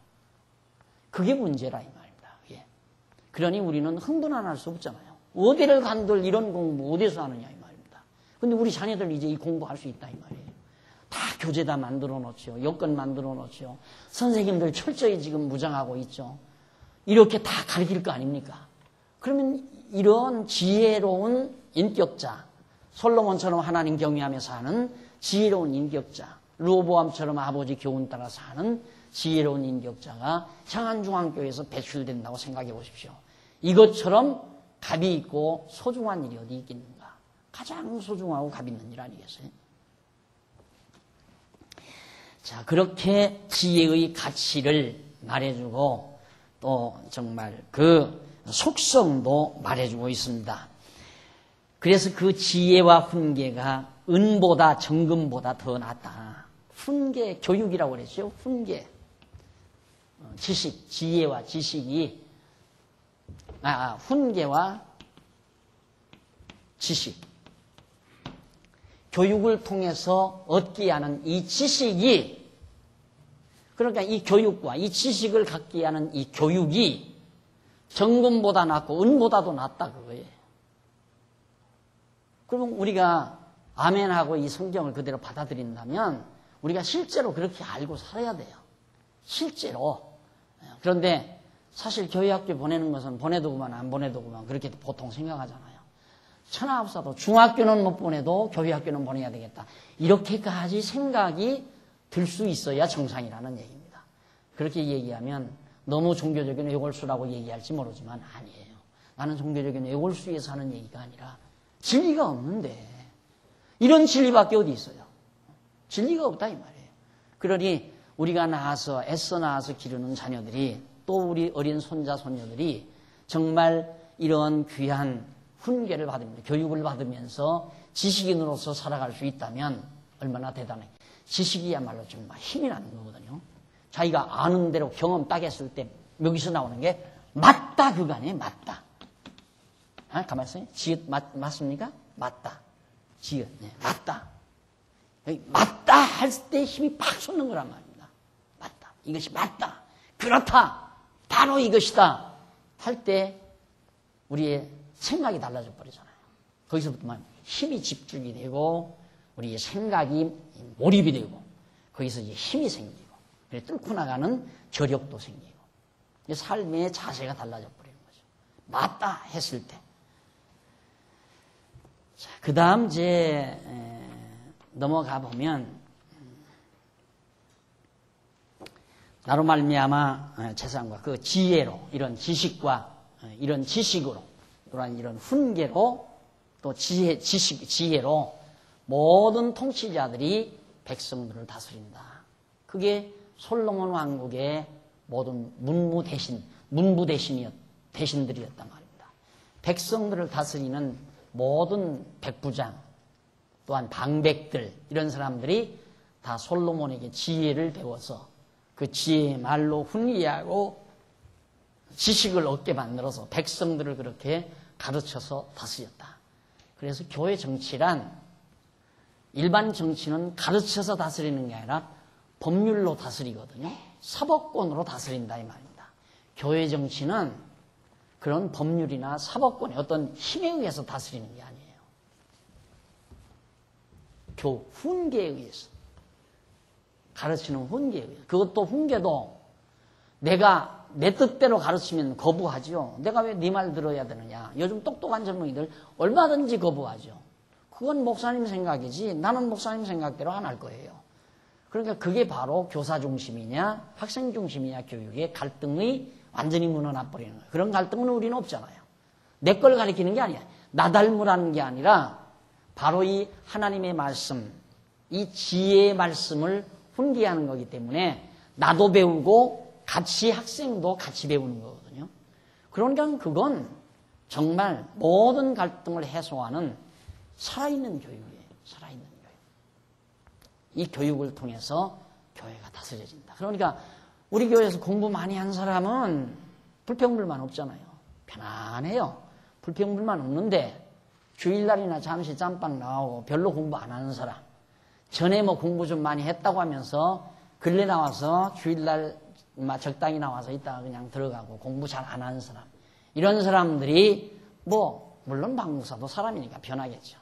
그게 문제라 이 말입니다. 예. 그러니 우리는 흥분 할 수 없잖아요. 어디를 간들 이런 공부 어디서 하느냐 이 말입니다. 근데 우리 자녀들 이제 이 공부할 수 있다 이 말이에요. 다 교재다 만들어 놓죠. 여건 만들어 놓죠. 선생님들 철저히 지금 무장하고 있죠. 이렇게 다 가르칠 거 아닙니까? 그러면 이런 지혜로운 인격자, 솔로몬처럼 하나님 경외하며 사는 지혜로운 인격자, 르호보암처럼 아버지 교훈 따라 사는 지혜로운 인격자가 향안중앙교회에서 배출된다고 생각해 보십시오. 이것처럼 값이 있고 소중한 일이 어디 있겠는가? 가장 소중하고 값 있는 일 아니겠어요? 자, 그렇게 지혜의 가치를 말해주고 또 정말 그 속성도 말해주고 있습니다. 그래서 그 지혜와 훈계가 은보다 정금보다 더 낫다. 훈계, 교육이라고 그랬죠. 훈계, 지식, 지혜와 지식이 훈계와 지식, 교육을 통해서 얻게 하는 이 지식이, 그러니까 이 교육과 이 지식을 갖게 하는 이 교육이 정금보다 낫고 은보다도 낫다 그거예요. 그러면 우리가 아멘하고 이 성경을 그대로 받아들인다면 우리가 실제로 그렇게 알고 살아야 돼요. 실제로. 그런데 사실 교회학교 보내는 것은 보내두고만 안 보내두고만 그렇게 보통 생각하잖아요. 천하업사도 중학교는 못 보내도 교회학교는 보내야 되겠다. 이렇게까지 생각이 들 수 있어야 정상이라는 얘기입니다. 그렇게 얘기하면 너무 종교적인 외골수라고 얘기할지 모르지만 아니에요. 나는 종교적인 외골수에서 하는 얘기가 아니라 진리가 없는데 이런 진리밖에 어디 있어요. 진리가 없다 이 말이에요. 그러니 우리가 낳아서 애써 낳아서 기르는 자녀들이 또 우리 어린 손자 손녀들이 정말 이런 귀한 훈계를 받으면서 교육을 받으면서 지식인으로서 살아갈 수 있다면 얼마나 대단해. 지식이야말로 정말 힘이 나는 거거든요. 자기가 아는 대로 경험 딱 했을 때 여기서 나오는 게 맞다 그거 아니에요. 맞다. 가만히 있어요. 지읒 맞습니까? 맞다. 지읒. 네, 맞다. 맞다 할 때 힘이 팍 솟는 거란 말입니다. 맞다. 이것이 맞다. 그렇다. 바로 이것이다. 할 때 우리의 생각이 달라져 버리잖아요. 거기서부터만 힘이 집중이 되고 우리의 생각이 몰입이 되고 거기서 이제 힘이 생기고 뚫고 나가는 저력도 생기고 삶의 자세가 달라져 버리는 거죠. 맞다 했을 때. 자, 그 다음 이제 넘어가 보면 나로 말미암아 재산과 그 지혜로 이런 지식과 이런 지식으로 또한 이런 훈계로 또 지혜로 모든 통치자들이 백성들을 다스린다. 그게 솔로몬 왕국의 모든 문부 대신들이었단 말입니다. 백성들을 다스리는 모든 백부장 또한 방백들 이런 사람들이 다 솔로몬에게 지혜를 배워서 그 지혜의 말로 훈계하고 지식을 얻게 만들어서 백성들을 그렇게 가르쳐서 다스렸다. 그래서 교회 정치란 일반 정치는 가르쳐서 다스리는 게 아니라 법률로 다스리거든요. 사법권으로 다스린다 이 말입니다. 교회 정치는 그런 법률이나 사법권의 어떤 힘에 의해서 다스리는 게 아니에요. 훈계에 의해서. 가르치는 훈계에 의해서. 그것도 훈계도 내가 내 뜻대로 가르치면 거부하죠. 내가 왜 네 말 들어야 되느냐. 요즘 똑똑한 젊은이들 얼마든지 거부하죠. 그건 목사님 생각이지 나는 목사님 생각대로 안 할 거예요. 그러니까 그게 바로 교사 중심이냐 학생 중심이냐 교육의 갈등의 완전히 무너나버리는 거예요. 그런 갈등은 우리는 없잖아요. 내 걸 가리키는 게 아니야. 나 닮으라는 게 아니라 바로 이 하나님의 말씀, 이 지혜의 말씀을 훈계하는 거기 때문에 나도 배우고 같이 학생도 같이 배우는 거거든요. 그러니까 그건 정말 모든 갈등을 해소하는 살아있는 교육이에요. 살아있는 교육. 이 교육을 통해서 교회가 다스려진다. 그러니까 우리 교회에서 공부 많이 한 사람은 불평불만 없잖아요. 편안해요. 불평불만 없는데 주일날이나 잠시 짬밥 나오고 별로 공부 안 하는 사람, 전에 뭐 공부 좀 많이 했다고 하면서 근래 나와서 주일날 적당히 나와서 있다가 그냥 들어가고 공부 잘 안 하는 사람, 이런 사람들이 뭐 물론 박 목사도 사람이니까 변하겠죠.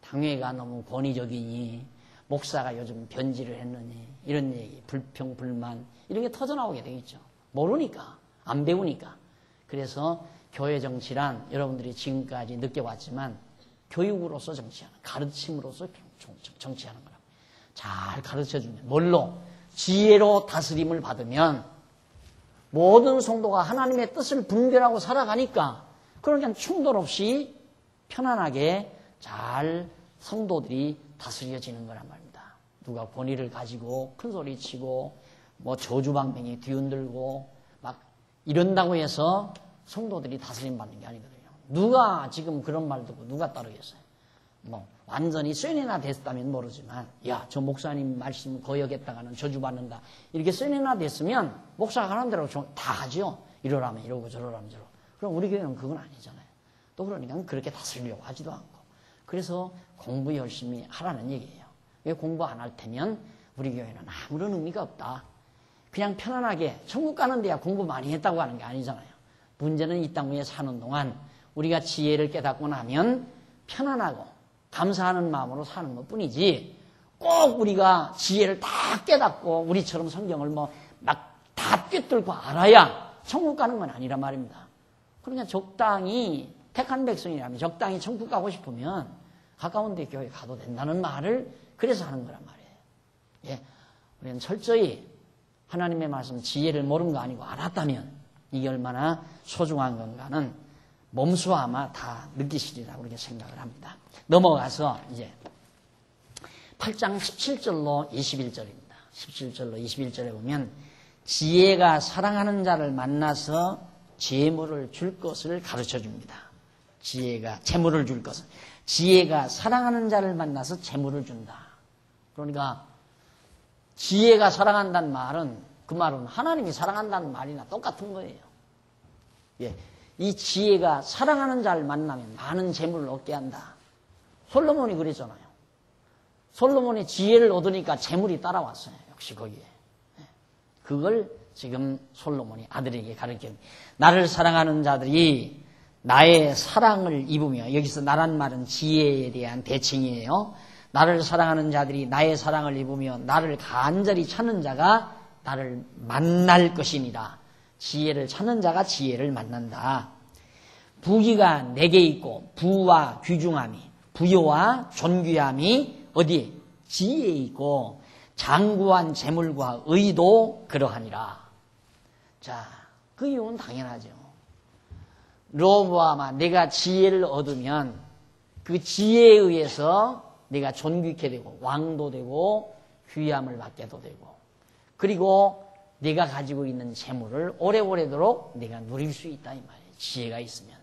당회가 너무 권위적이니 목사가 요즘 변질을 했느니 이런 얘기, 불평, 불만 이런 게 터져나오게 되겠죠. 모르니까, 안 배우니까. 그래서 교회 정치란 여러분들이 지금까지 느껴왔지만 교육으로서 정치하는, 가르침으로서 정치하는 거라고. 잘 가르쳐주면, 뭘로? 지혜로 다스림을 받으면 모든 성도가 하나님의 뜻을 분별하고 살아가니까 그러니까 충돌 없이 편안하게 잘 성도들이 다스려지는 거란 말입니다. 누가 권위를 가지고 큰 소리 치고 뭐 저주방맹이 뒤흔들고 막 이런다고 해서 성도들이 다스림 받는 게 아니거든요. 누가 지금 그런 말 듣고 누가 따르겠어요? 뭐 완전히 쇠뇌나 됐다면 모르지만 야, 저 목사님 말씀 거역했다가는 저주받는다. 이렇게 쇠뇌나 됐으면 목사가 하는 대로 다 하죠. 이러라면 이러고 저러라면 저러고. 그럼 우리 교회는 그건 아니잖아요. 또 그러니까 그렇게 다스리려고 하지도 않고. 그래서 공부 열심히 하라는 얘기예요. 왜 공부 안 할 테면 우리 교회는 아무런 의미가 없다. 그냥 편안하게 천국 가는 데야 공부 많이 했다고 하는 게 아니잖아요. 문제는 이 땅 위에 사는 동안 우리가 지혜를 깨닫고 나면 편안하고 감사하는 마음으로 사는 것 뿐이지 꼭 우리가 지혜를 다 깨닫고 우리처럼 성경을 뭐 막 다 꿰뚫고 알아야 천국 가는 건 아니란 말입니다. 그러니까 적당히 택한 백성이라면 적당히 천국 가고 싶으면 가까운 데 교회 가도 된다는 말을 그래서 하는 거란 말이에요. 예, 우리는 철저히 하나님의 말씀 지혜를 모르는 거 아니고 알았다면 이게 얼마나 소중한 건가는 몸소 아마 다 느끼시리라고 그렇게 생각을 합니다. 넘어가서 이제 8장 17절로 21절입니다. 17절로 21절에 보면 지혜가 사랑하는 자를 만나서 재물을 줄 것을 가르쳐 줍니다. 지혜가 재물을 줄 것을. 지혜가 사랑하는 자를 만나서 재물을 준다. 그러니까 지혜가 사랑한다는 말은 그 말은 하나님이 사랑한다는 말이나 똑같은 거예요. 예, 이 지혜가 사랑하는 자를 만나면 많은 재물을 얻게 한다. 솔로몬이 그랬잖아요. 솔로몬이 지혜를 얻으니까 재물이 따라왔어요. 역시 거기에. 그걸 지금 솔로몬이 아들에게 가르칩니다. 나를 사랑하는 자들이 나의 사랑을 입으며, 여기서 나란 말은 지혜에 대한 대칭이에요. 나를 사랑하는 자들이 나의 사랑을 입으며 나를 간절히 찾는 자가 나를 만날 것이니라. 지혜를 찾는 자가 지혜를 만난다. 부귀가 내게 있고 부와 귀중함이, 부요와 존귀함이 어디? 지혜에 있고 장구한 재물과 의도 그러하니라. 자, 그 이유는 당연하죠. 로보암아, 내가 지혜를 얻으면 그 지혜에 의해서 내가 존귀케 되고 왕도 되고 귀함을 받게도 되고, 그리고 내가 가지고 있는 재물을 오래오래도록 내가 누릴 수 있다 이 말이에요. 지혜가 있으면.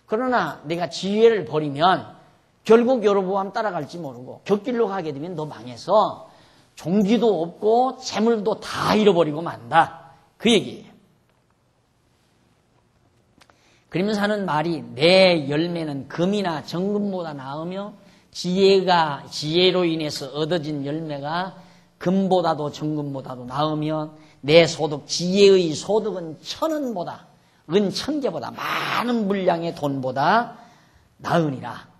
그러나 내가 지혜를 버리면 결국 여로보암 따라갈지 모르고 곁길로 가게 되면 너 망해서 종기도 없고 재물도 다 잃어버리고 만다. 그 얘기예요. 그러면서 하는 말이 내 열매는 금이나 정금보다 나으며 지혜로 인해서 얻어진 열매가 금보다도 정금보다도 나으며 내 소득, 지혜의 소득은 천원보다, 은 1000개보다 많은 물량의 돈보다 나으니라.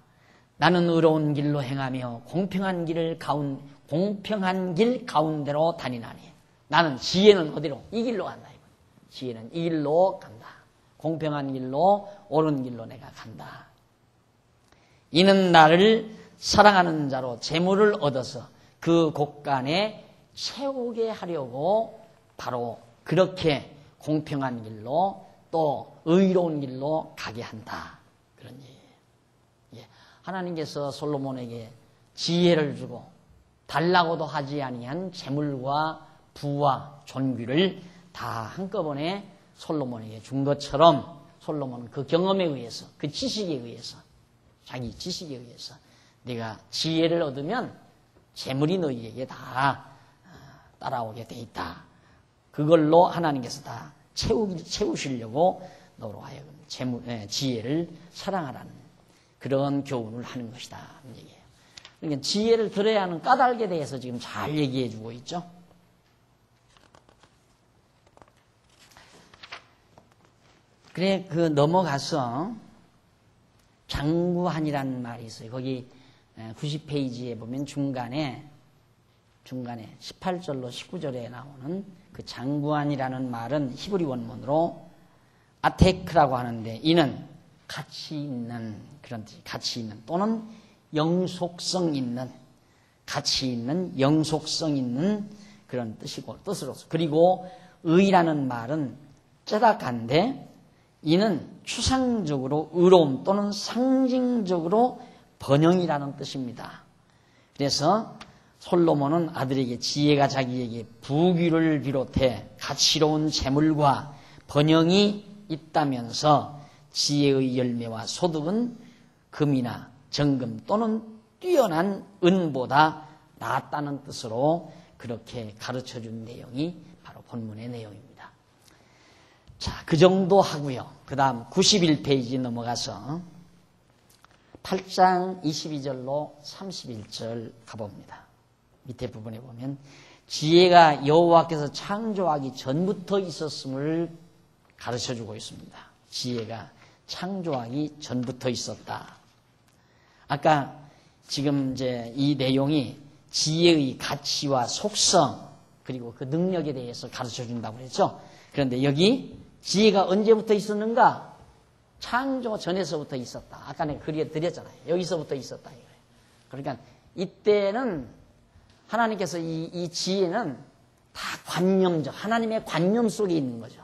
나는 의로운 길로 행하며 공평한 길 가운데로 다니나니. 나는 지혜는 어디로? 이 길로 간다. 지혜는 이 길로 간다. 공평한 길로, 옳은 길로 내가 간다. 이는 나를 사랑하는 자로 재물을 얻어서 그 곳간에 채우게 하려고 바로 그렇게 공평한 길로 또 의로운 길로 가게 한다. 그런 얘기예요. 예. 하나님께서 솔로몬에게 지혜를 주고 달라고도 하지 아니한 재물과 부와 존귀를 다 한꺼번에 솔로몬에게 준 것처럼 솔로몬은 그 경험에 의해서, 그 지식에 의해서, 자기 지식에 의해서 네가 지혜를 얻으면 재물이 너희에게 다 따라오게 돼 있다. 그걸로 하나님께서 다 채우시려고 너로 하여금 지혜를 사랑하라는 그런 교훈을 하는 것이다. 얘기예요. 그러니까 지혜를 들어야 하는 까닭에 대해서 지금 잘 얘기해 주고 있죠. 그래, 넘어가서 장구한이라는 말이 있어요. 거기 90페이지에 보면 중간에 18절로 19절에 나오는 그 장구한이라는 말은 히브리 원문으로 아테크라고 하는데 이는 가치 있는 그런 뜻, 가치 있는 또는 영속성 있는, 가치 있는, 영속성 있는 그런 뜻으로서. 그리고 의라는 말은 쩌락한데 이는 추상적으로 의로움 또는 상징적으로 번영이라는 뜻입니다. 그래서 솔로몬은 아들에게 지혜가 자기에게 부귀를 비롯해 가치로운 재물과 번영이 있다면서 지혜의 열매와 소득은 금이나 정금 또는 뛰어난 은보다 낫다는 뜻으로 그렇게 가르쳐준 내용이 바로 본문의 내용입니다. 자, 그 정도 하고요. 그 다음 91페이지 넘어가서 8장 22절로 31절 가봅니다. 밑에 부분에 보면 지혜가 여호와께서 창조하기 전부터 있었음을 가르쳐주고 있습니다. 지혜가 창조하기 전부터 있었다. 아까 지금 이제 이 내용이 지혜의 가치와 속성 그리고 그 능력에 대해서 가르쳐준다고 그랬죠. 그런데 여기 지혜가 언제부터 있었는가? 창조 전에서부터 있었다. 아까 내가 그려드렸잖아요. 여기서부터 있었다. 이거예요. 그러니까 이때는 하나님께서 이 지혜는 다 관념적, 하나님의 관념 속에 있는 거죠.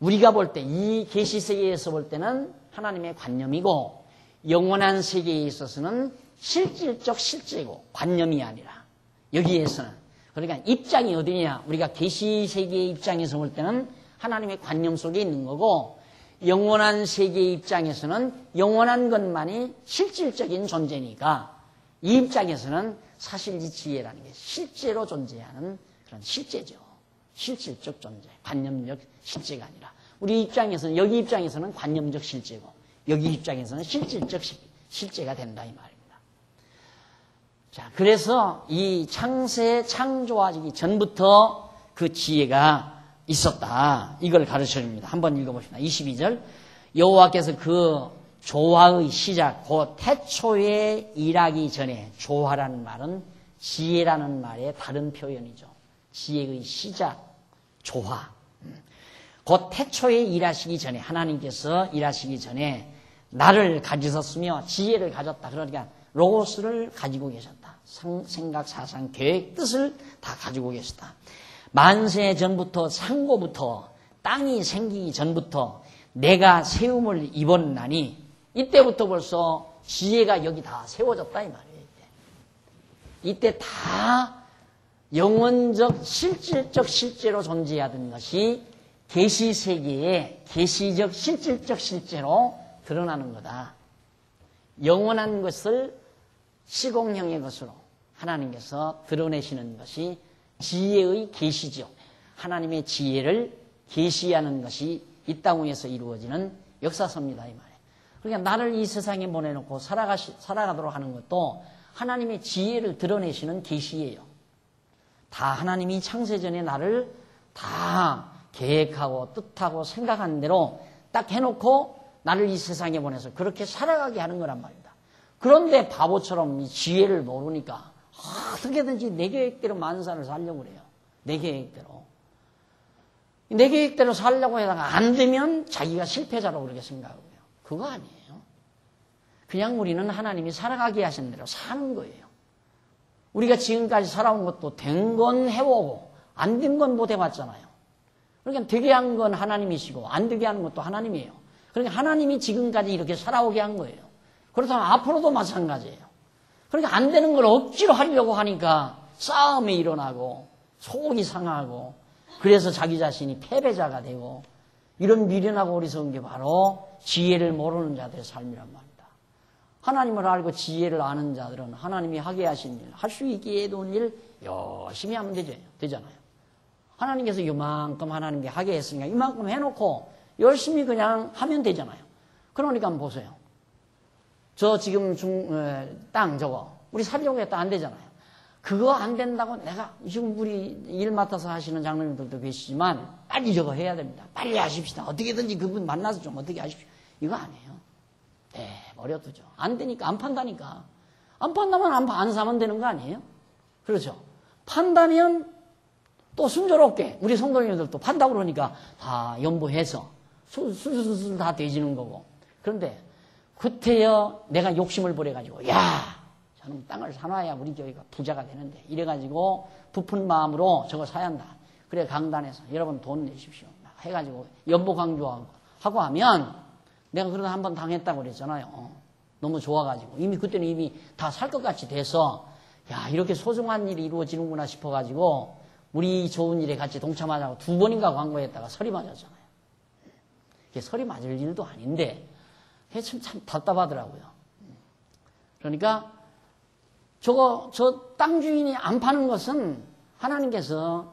우리가 볼 때, 이 계시세계에서 볼 때는 하나님의 관념이고 영원한 세계에 있어서는 실질적 실제고 관념이 아니라 여기에서는 그러니까 입장이 어디냐? 우리가 계시세계의 입장에서 볼 때는 하나님의 관념 속에 있는 거고 영원한 세계의 입장에서는 영원한 것만이 실질적인 존재니까 이 입장에서는 사실 이 지혜라는 게 실제로 존재하는 그런 실제죠. 실질적 존재, 관념적 실제가 아니라 우리 입장에서는 여기 입장에서는 관념적 실제고 여기 입장에서는 실질적 실제가 된다 이 말입니다. 자, 그래서 이 창조하기 전부터 그 지혜가 있었다. 이걸 가르쳐줍니다. 한번 읽어봅시다. 22절 여호와께서 그 조화의 시작, 곧 태초에 일하기 전에 조화라는 말은 지혜라는 말의 다른 표현이죠. 지혜의 시작, 조화. 곧 태초에 일하시기 전에 하나님께서 일하시기 전에 나를 가지셨으며 지혜를 가졌다. 그러니까 로고스를 가지고 계셨다. 생각, 사상, 계획, 뜻을 다 가지고 계셨다. 만세 전부터 상고부터 땅이 생기기 전부터 내가 세움을 입었나니 이때부터 벌써 지혜가 여기 다 세워졌다 이 말이에요. 이때 다 영원적 실질적 실제로 존재하던 것이 계시세계에 계시적 실질적 실제로 드러나는 거다. 영원한 것을 시공형의 것으로 하나님께서 드러내시는 것이 지혜의 계시죠. 하나님의 지혜를 계시하는 것이 이 땅 위에서 이루어지는 역사서입니다. 이 말이에요. 그러니까 나를 이 세상에 보내놓고 살아가도록 하는 것도 하나님의 지혜를 드러내시는 계시예요. 다 하나님이 창세전에 나를 다 계획하고 뜻하고 생각한 대로 딱 해놓고 나를 이 세상에 보내서 그렇게 살아가게 하는 거란 말입니다. 그런데 바보처럼 이 지혜를 모르니까 어떻게든지 내 계획대로 만사를 살려고 그래요. 내 계획대로. 내 계획대로 살려고 하다가 안 되면 자기가 실패자라고 그렇게 생각하고요. 그거 아니에요. 그냥 우리는 하나님이 살아가게 하신 대로 사는 거예요. 우리가 지금까지 살아온 것도 된 건 해오고 안 된 건 못 해봤잖아요. 그러니까 되게 한 건 하나님이시고 안 되게 하는 것도 하나님이에요. 그러니까 하나님이 지금까지 이렇게 살아오게 한 거예요. 그렇다면 앞으로도 마찬가지예요. 그러니까 안 되는 걸 억지로 하려고 하니까 싸움이 일어나고 속이 상하고 그래서 자기 자신이 패배자가 되고 이런 미련하고 어리석은 게 바로 지혜를 모르는 자들의 삶이란 말입니다. 하나님을 알고 지혜를 아는 자들은 하나님이 하게 하신 일, 할 수 있게 해둔 일 열심히 하면 되잖아요. 하나님께서 이만큼 하나님께 하게 했으니까 이만큼 해놓고 열심히 그냥 하면 되잖아요. 그러니까 한번 보세요. 저 지금 땅 저거 우리 살려고 했다 안 되잖아요. 그거 안 된다고 내가 지금 우리 일 맡아서 하시는 장로님들도 계시지만 빨리 저거 해야 됩니다. 빨리 하십시다. 어떻게든지 그분 만나서 좀 어떻게 하십시오. 이거 아니에요. 버려두죠. 안 되니까 안 판다니까. 안 판다면 안 사면 되는 거 아니에요? 그렇죠. 판다면 또 순조롭게 우리 성도님들도 판다고 그러니까 다 연보해서 술술술 다 되지는 거고. 그런데 그때여 내가 욕심을 부려가지고 야 저는 땅을 사놔야 우리 교회가 부자가 되는데 이래가지고 부푼 마음으로 저거 사야 한다. 그래 강단에서 여러분 돈 내십시오. 해가지고 연보 강조하고 하면 내가 그러다 한번 당했다고 그랬잖아요. 너무 좋아가지고 그때는 이미 다 살 것 같이 돼서 야 이렇게 소중한 일이 이루어지는구나 싶어가지고 우리 좋은 일에 같이 동참하자고 2번인가 광고했다가 설이 맞았잖아요. 이게 설이 맞을 일도 아닌데 참 답답하더라고요. 그러니까 저 땅 주인이 안 파는 것은 하나님께서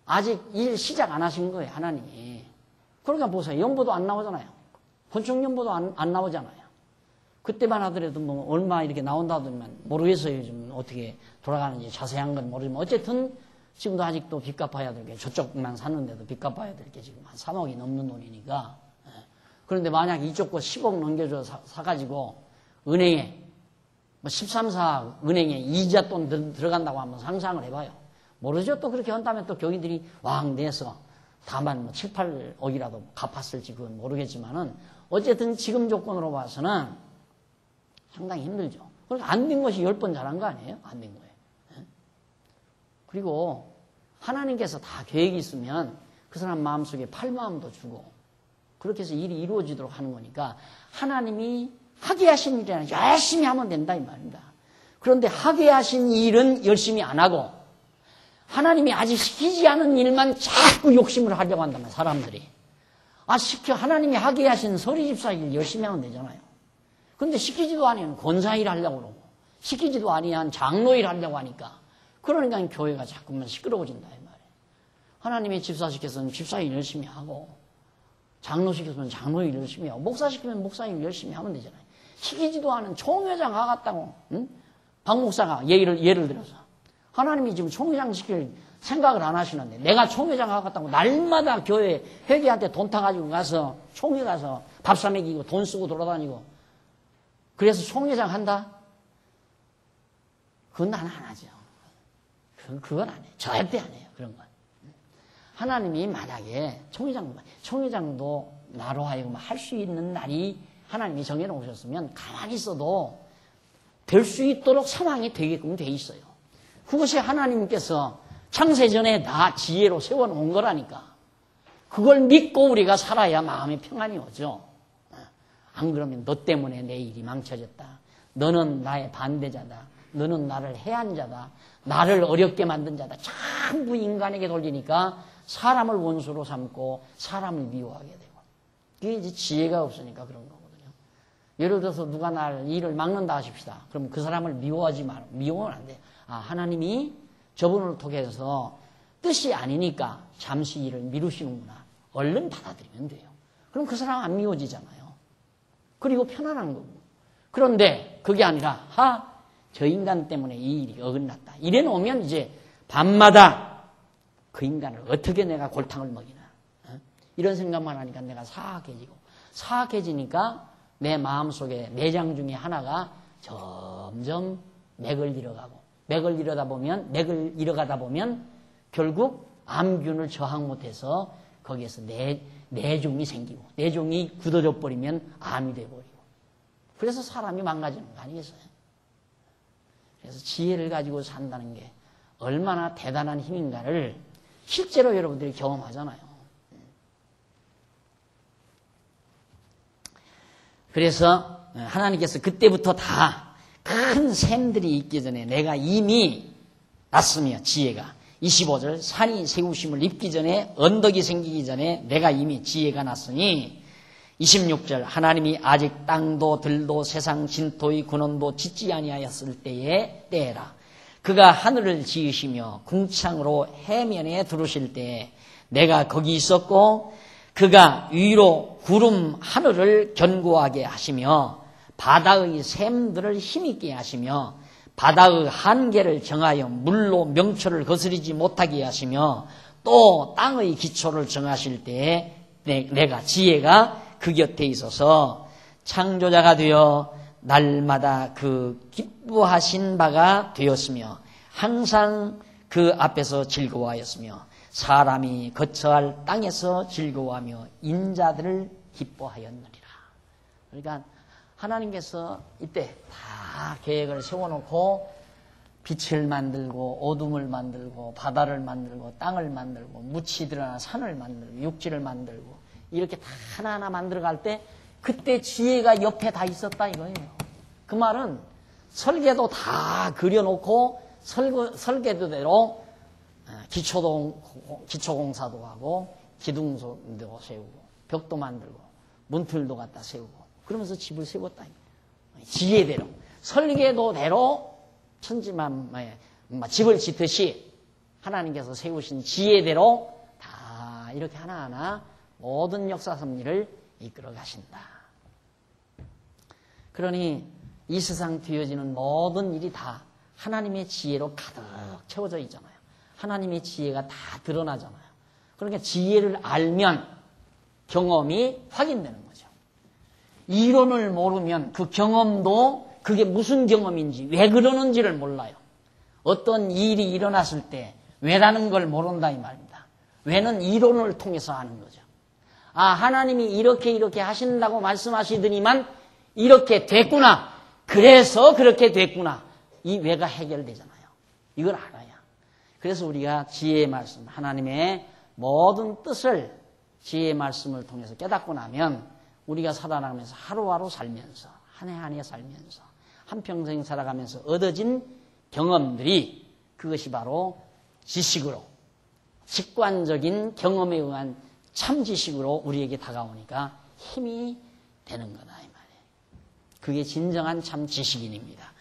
아직 일 시작 안 하신 거예요, 하나님이. 그러니까 보세요. 연보도 안 나오잖아요. 건축연보도 안 나오잖아요. 그때만 하더라도 뭐 얼마 이렇게 나온다 하더니만 모르겠어요. 요즘 어떻게 돌아가는지 자세한 건 모르지만 어쨌든 지금도 아직도 빚 갚아야 될 게 저쪽만 샀는데도 빚 갚아야 될 게 지금 한 3억이 넘는 돈이니까. 그런데 만약 이쪽 거 10억 넘겨줘 사가지고 은행에 뭐 13사 은행에 이자 돈 들어간다고 한번 상상을 해봐요. 모르죠. 또 그렇게 한다면 또 교인들이 왕 내서 다만 뭐 7, 8억이라도 갚았을지 그건 모르겠지만은 어쨌든 지금 조건으로 봐서는 상당히 힘들죠. 그러니까 안 된 것이 10번 잘한 거 아니에요? 안 된 거예요. 그리고 하나님께서 다 계획이 있으면 그 사람 마음속에 팔마음도 주고 그렇게 해서 일이 이루어지도록 하는 거니까 하나님이 하게 하신 일이라는 열심히 하면 된다 이 말입니다. 그런데 하게 하신 일은 열심히 안 하고 하나님이 아직 시키지 않은 일만 자꾸 욕심을 하려고 한다면 사람들이 하나님이 하게 하신 서리집사 일 열심히 하면 되잖아요. 그런데 시키지도 아니한 권사일 하려고 그러고 시키지도 아니한 장로일 하려고 하니까 그러니까 교회가 자꾸만 시끄러워진다 이 말이에요. 하나님이 집사 시켜서는 집사일 열심히 하고 장로 시켜서는 장로일 열심히 하고 목사 시키면 목사일 열심히 하면 되잖아요. 시키지도 않은 총회장 하겠다고 박 목사가 예를 들어서 하나님이 지금 총회장 시킬 생각을 안 하시는데 내가 총회장 하겠다고 날마다 교회 회계한테 돈 타가지고 가서 총회 가서 밥 사 먹이고 돈 쓰고 돌아다니고 그래서 총회장 한다? 그건 나는 안 하죠. 그건 안 해요. 절대 안 해요. 그런 건. 하나님이 만약에 총회장도 나로 하여금 할 수 있는 날이 하나님이 정해놓으셨으면 가만히 있어도 될 수 있도록 상황이 되게끔 돼 있어요. 그것이 하나님께서 창세전에 다 지혜로 세워놓은 거라니까. 그걸 믿고 우리가 살아야 마음의 평안이 오죠. 안 그러면 너 때문에 내 일이 망쳐졌다. 너는 나의 반대자다. 너는 나를 해한 자다. 나를 어렵게 만든 자다. 전부 인간에게 돌리니까 사람을 원수로 삼고 사람을 미워하게 되고. 그게 이제 지혜가 없으니까 그런 거거든요. 예를 들어서 누가 날 일을 막는다 하십시다. 그럼 그 사람을 미워하지 마. 미워는 안 돼. 하나님이 저분을 통해서 뜻이 아니니까 잠시 일을 미루시는구나. 얼른 받아들이면 돼요. 그럼 그 사람 안 미워지잖아요. 그리고 편안한 거고. 그런데 그게 아니라 저 인간 때문에 이 일이 어긋났다. 이래 놓으면 이제 밤마다 그 인간을 어떻게 내가 골탕을 먹이나. 이런 생각만 하니까 내가 사악해지니까 내 마음속에 내장 중에 하나가 점점 맥을 잃어가다 보면 결국 암균을 저항 못해서 거기에서 내종이 생기고 내종이 굳어져 버리면 암이 돼버리고 그래서 사람이 망가지는 거 아니겠어요? 그래서 지혜를 가지고 산다는 게 얼마나 대단한 힘인가를 실제로 여러분들이 경험하잖아요. 그래서 하나님께서 그때부터 다 큰 샘들이 있기 전에 내가 이미 났으며, 지혜가 25절 산이 세우심을 입기 전에, 언덕이 생기기 전에 내가 이미 지혜가 났으니, 26절 하나님이 아직 땅도 들도 세상 진토의 근원도 짓지 아니하였을 때에라. 그가 하늘을 지으시며 궁창으로 해면에 두르실 때에 내가 거기 있었고, 그가 위로 구름 하늘을 견고하게 하시며 바다의 샘들을 힘있게 하시며 바다의 한계를 정하여 물로 명초를 거스리지 못하게 하시며 또 땅의 기초를 정하실 때에 내가 지혜가 그 곁에 있어서 창조자가 되어 날마다 그 기뻐하신 바가 되었으며 항상 그 앞에서 즐거워하였으며 사람이 거처할 땅에서 즐거워하며 인자들을 기뻐하였느니라. 그러니까 하나님께서 이때 다 계획을 세워놓고 빛을 만들고 어둠을 만들고 바다를 만들고 땅을 만들고 묻히 드러나 산을 만들고 육지를 만들고 이렇게 다 하나하나 만들어갈 때 그때 지혜가 옆에 다 있었다 이거예요. 그 말은 설계도 다 그려놓고 설계도대로 기초공사도 하고 기둥도 세우고 벽도 만들고 문틀도 갖다 세우고 그러면서 집을 세웠다. 지혜대로 설계도대로 천지만 집을 짓듯이 하나님께서 세우신 지혜대로 다 이렇게 하나하나 모든 역사 섭리를 이끌어 가신다. 그러니 이 세상 되어지는 모든 일이 다 하나님의 지혜로 가득 채워져 있잖아요. 하나님의 지혜가 다 드러나잖아요. 그러니까 지혜를 알면 경험이 확인되는 거죠. 이론을 모르면 그 경험도 그게 무슨 경험인지 왜 그러는지를 몰라요. 어떤 일이 일어났을 때 왜라는 걸 모른다 이 말입니다. 왜는 이론을 통해서 아는 거죠. 아, 하나님이 이렇게 하신다고 말씀하시더니만 이렇게 됐구나. 그래서 그렇게 됐구나. 이 왜가 해결되잖아요. 이걸 알아야. 그래서 우리가 지혜의 말씀, 하나님의 모든 뜻을 지혜의 말씀을 통해서 깨닫고 나면 우리가 살아나가면서 하루하루 살면서 한 해 한 해 살면서 한평생 살아가면서 얻어진 경험들이 그것이 바로 지식으로 직관적인 경험에 의한 참 지식으로 우리에게 다가오니까 힘이 되는 거다 이 말이에요. 그게 진정한 참 지식인입니다.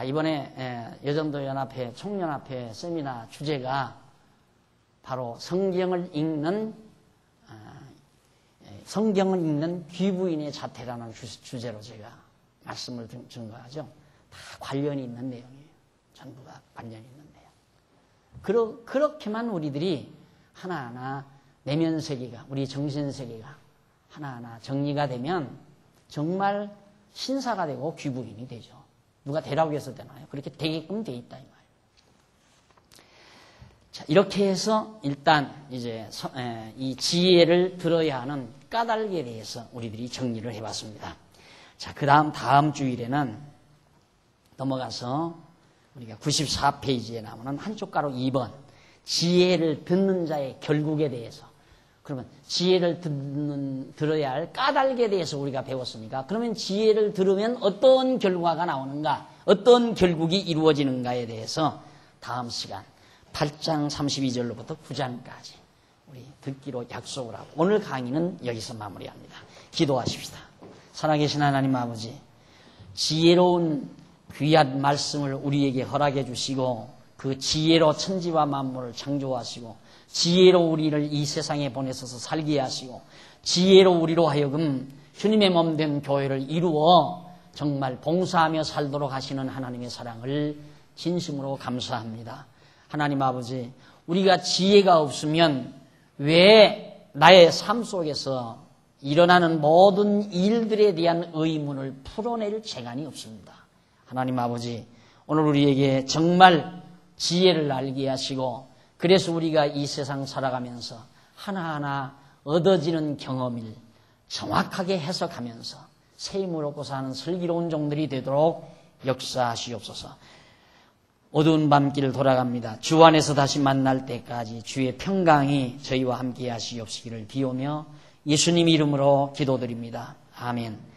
이번에 여전도 연합회 총연합회 세미나 주제가 바로 성경을 읽는 귀부인의 자태라는 주제로 제가 말씀을 증거하죠. 다 관련이 있는 내용이에요. 전부가 관련이 있는 내용. 그렇게만 우리들이 하나하나 내면 세계가, 우리 정신 세계가 하나하나 정리가 되면 정말 신사가 되고 귀부인이 되죠. 누가 되라고 해서 되나요? 그렇게 되게끔 돼 있다 이 말이에요. 자, 이렇게 해서 일단 이제 이 지혜를 들어야 하는 까닭에 대해서 우리들이 정리를 해봤습니다. 자, 다음 주일에는 넘어가서 우리가 94페이지에 나오는 한쪽 가로 2번 지혜를 듣는 자의 결국에 대해서, 그러면 지혜를 들어야 할 까닭에 대해서 우리가 배웠으니까 그러면 지혜를 들으면 어떤 결과가 나오는가, 어떤 결국이 이루어지는가에 대해서 다음 시간 8장 32절로부터 9장까지 우리 듣기로 약속을 하고 오늘 강의는 여기서 마무리합니다. 기도하십시다. 살아계신 하나님 아버지, 지혜로운 귀한 말씀을 우리에게 허락해 주시고 그 지혜로 천지와 만물을 창조하시고 지혜로 우리를 이 세상에 보내셔서 살게 하시고 지혜로 우리로 하여금 주님의 몸된 교회를 이루어 정말 봉사하며 살도록 하시는 하나님의 사랑을 진심으로 감사합니다. 하나님 아버지, 우리가 지혜가 없으면 왜 나의 삶 속에서 일어나는 모든 일들에 대한 의문을 풀어낼 재간이 없습니다. 하나님 아버지, 오늘 우리에게 정말 지혜를 알게 하시고 그래서 우리가 이 세상 살아가면서 하나하나 얻어지는 경험을 정확하게 해석하면서 새 힘을 얻고 사는 슬기로운 종들이 되도록 역사하시옵소서. 어두운 밤길 돌아갑니다. 주 안에서 다시 만날 때까지 주의 평강이 저희와 함께 하시옵시기를 비오며 예수님 이름으로 기도드립니다. 아멘.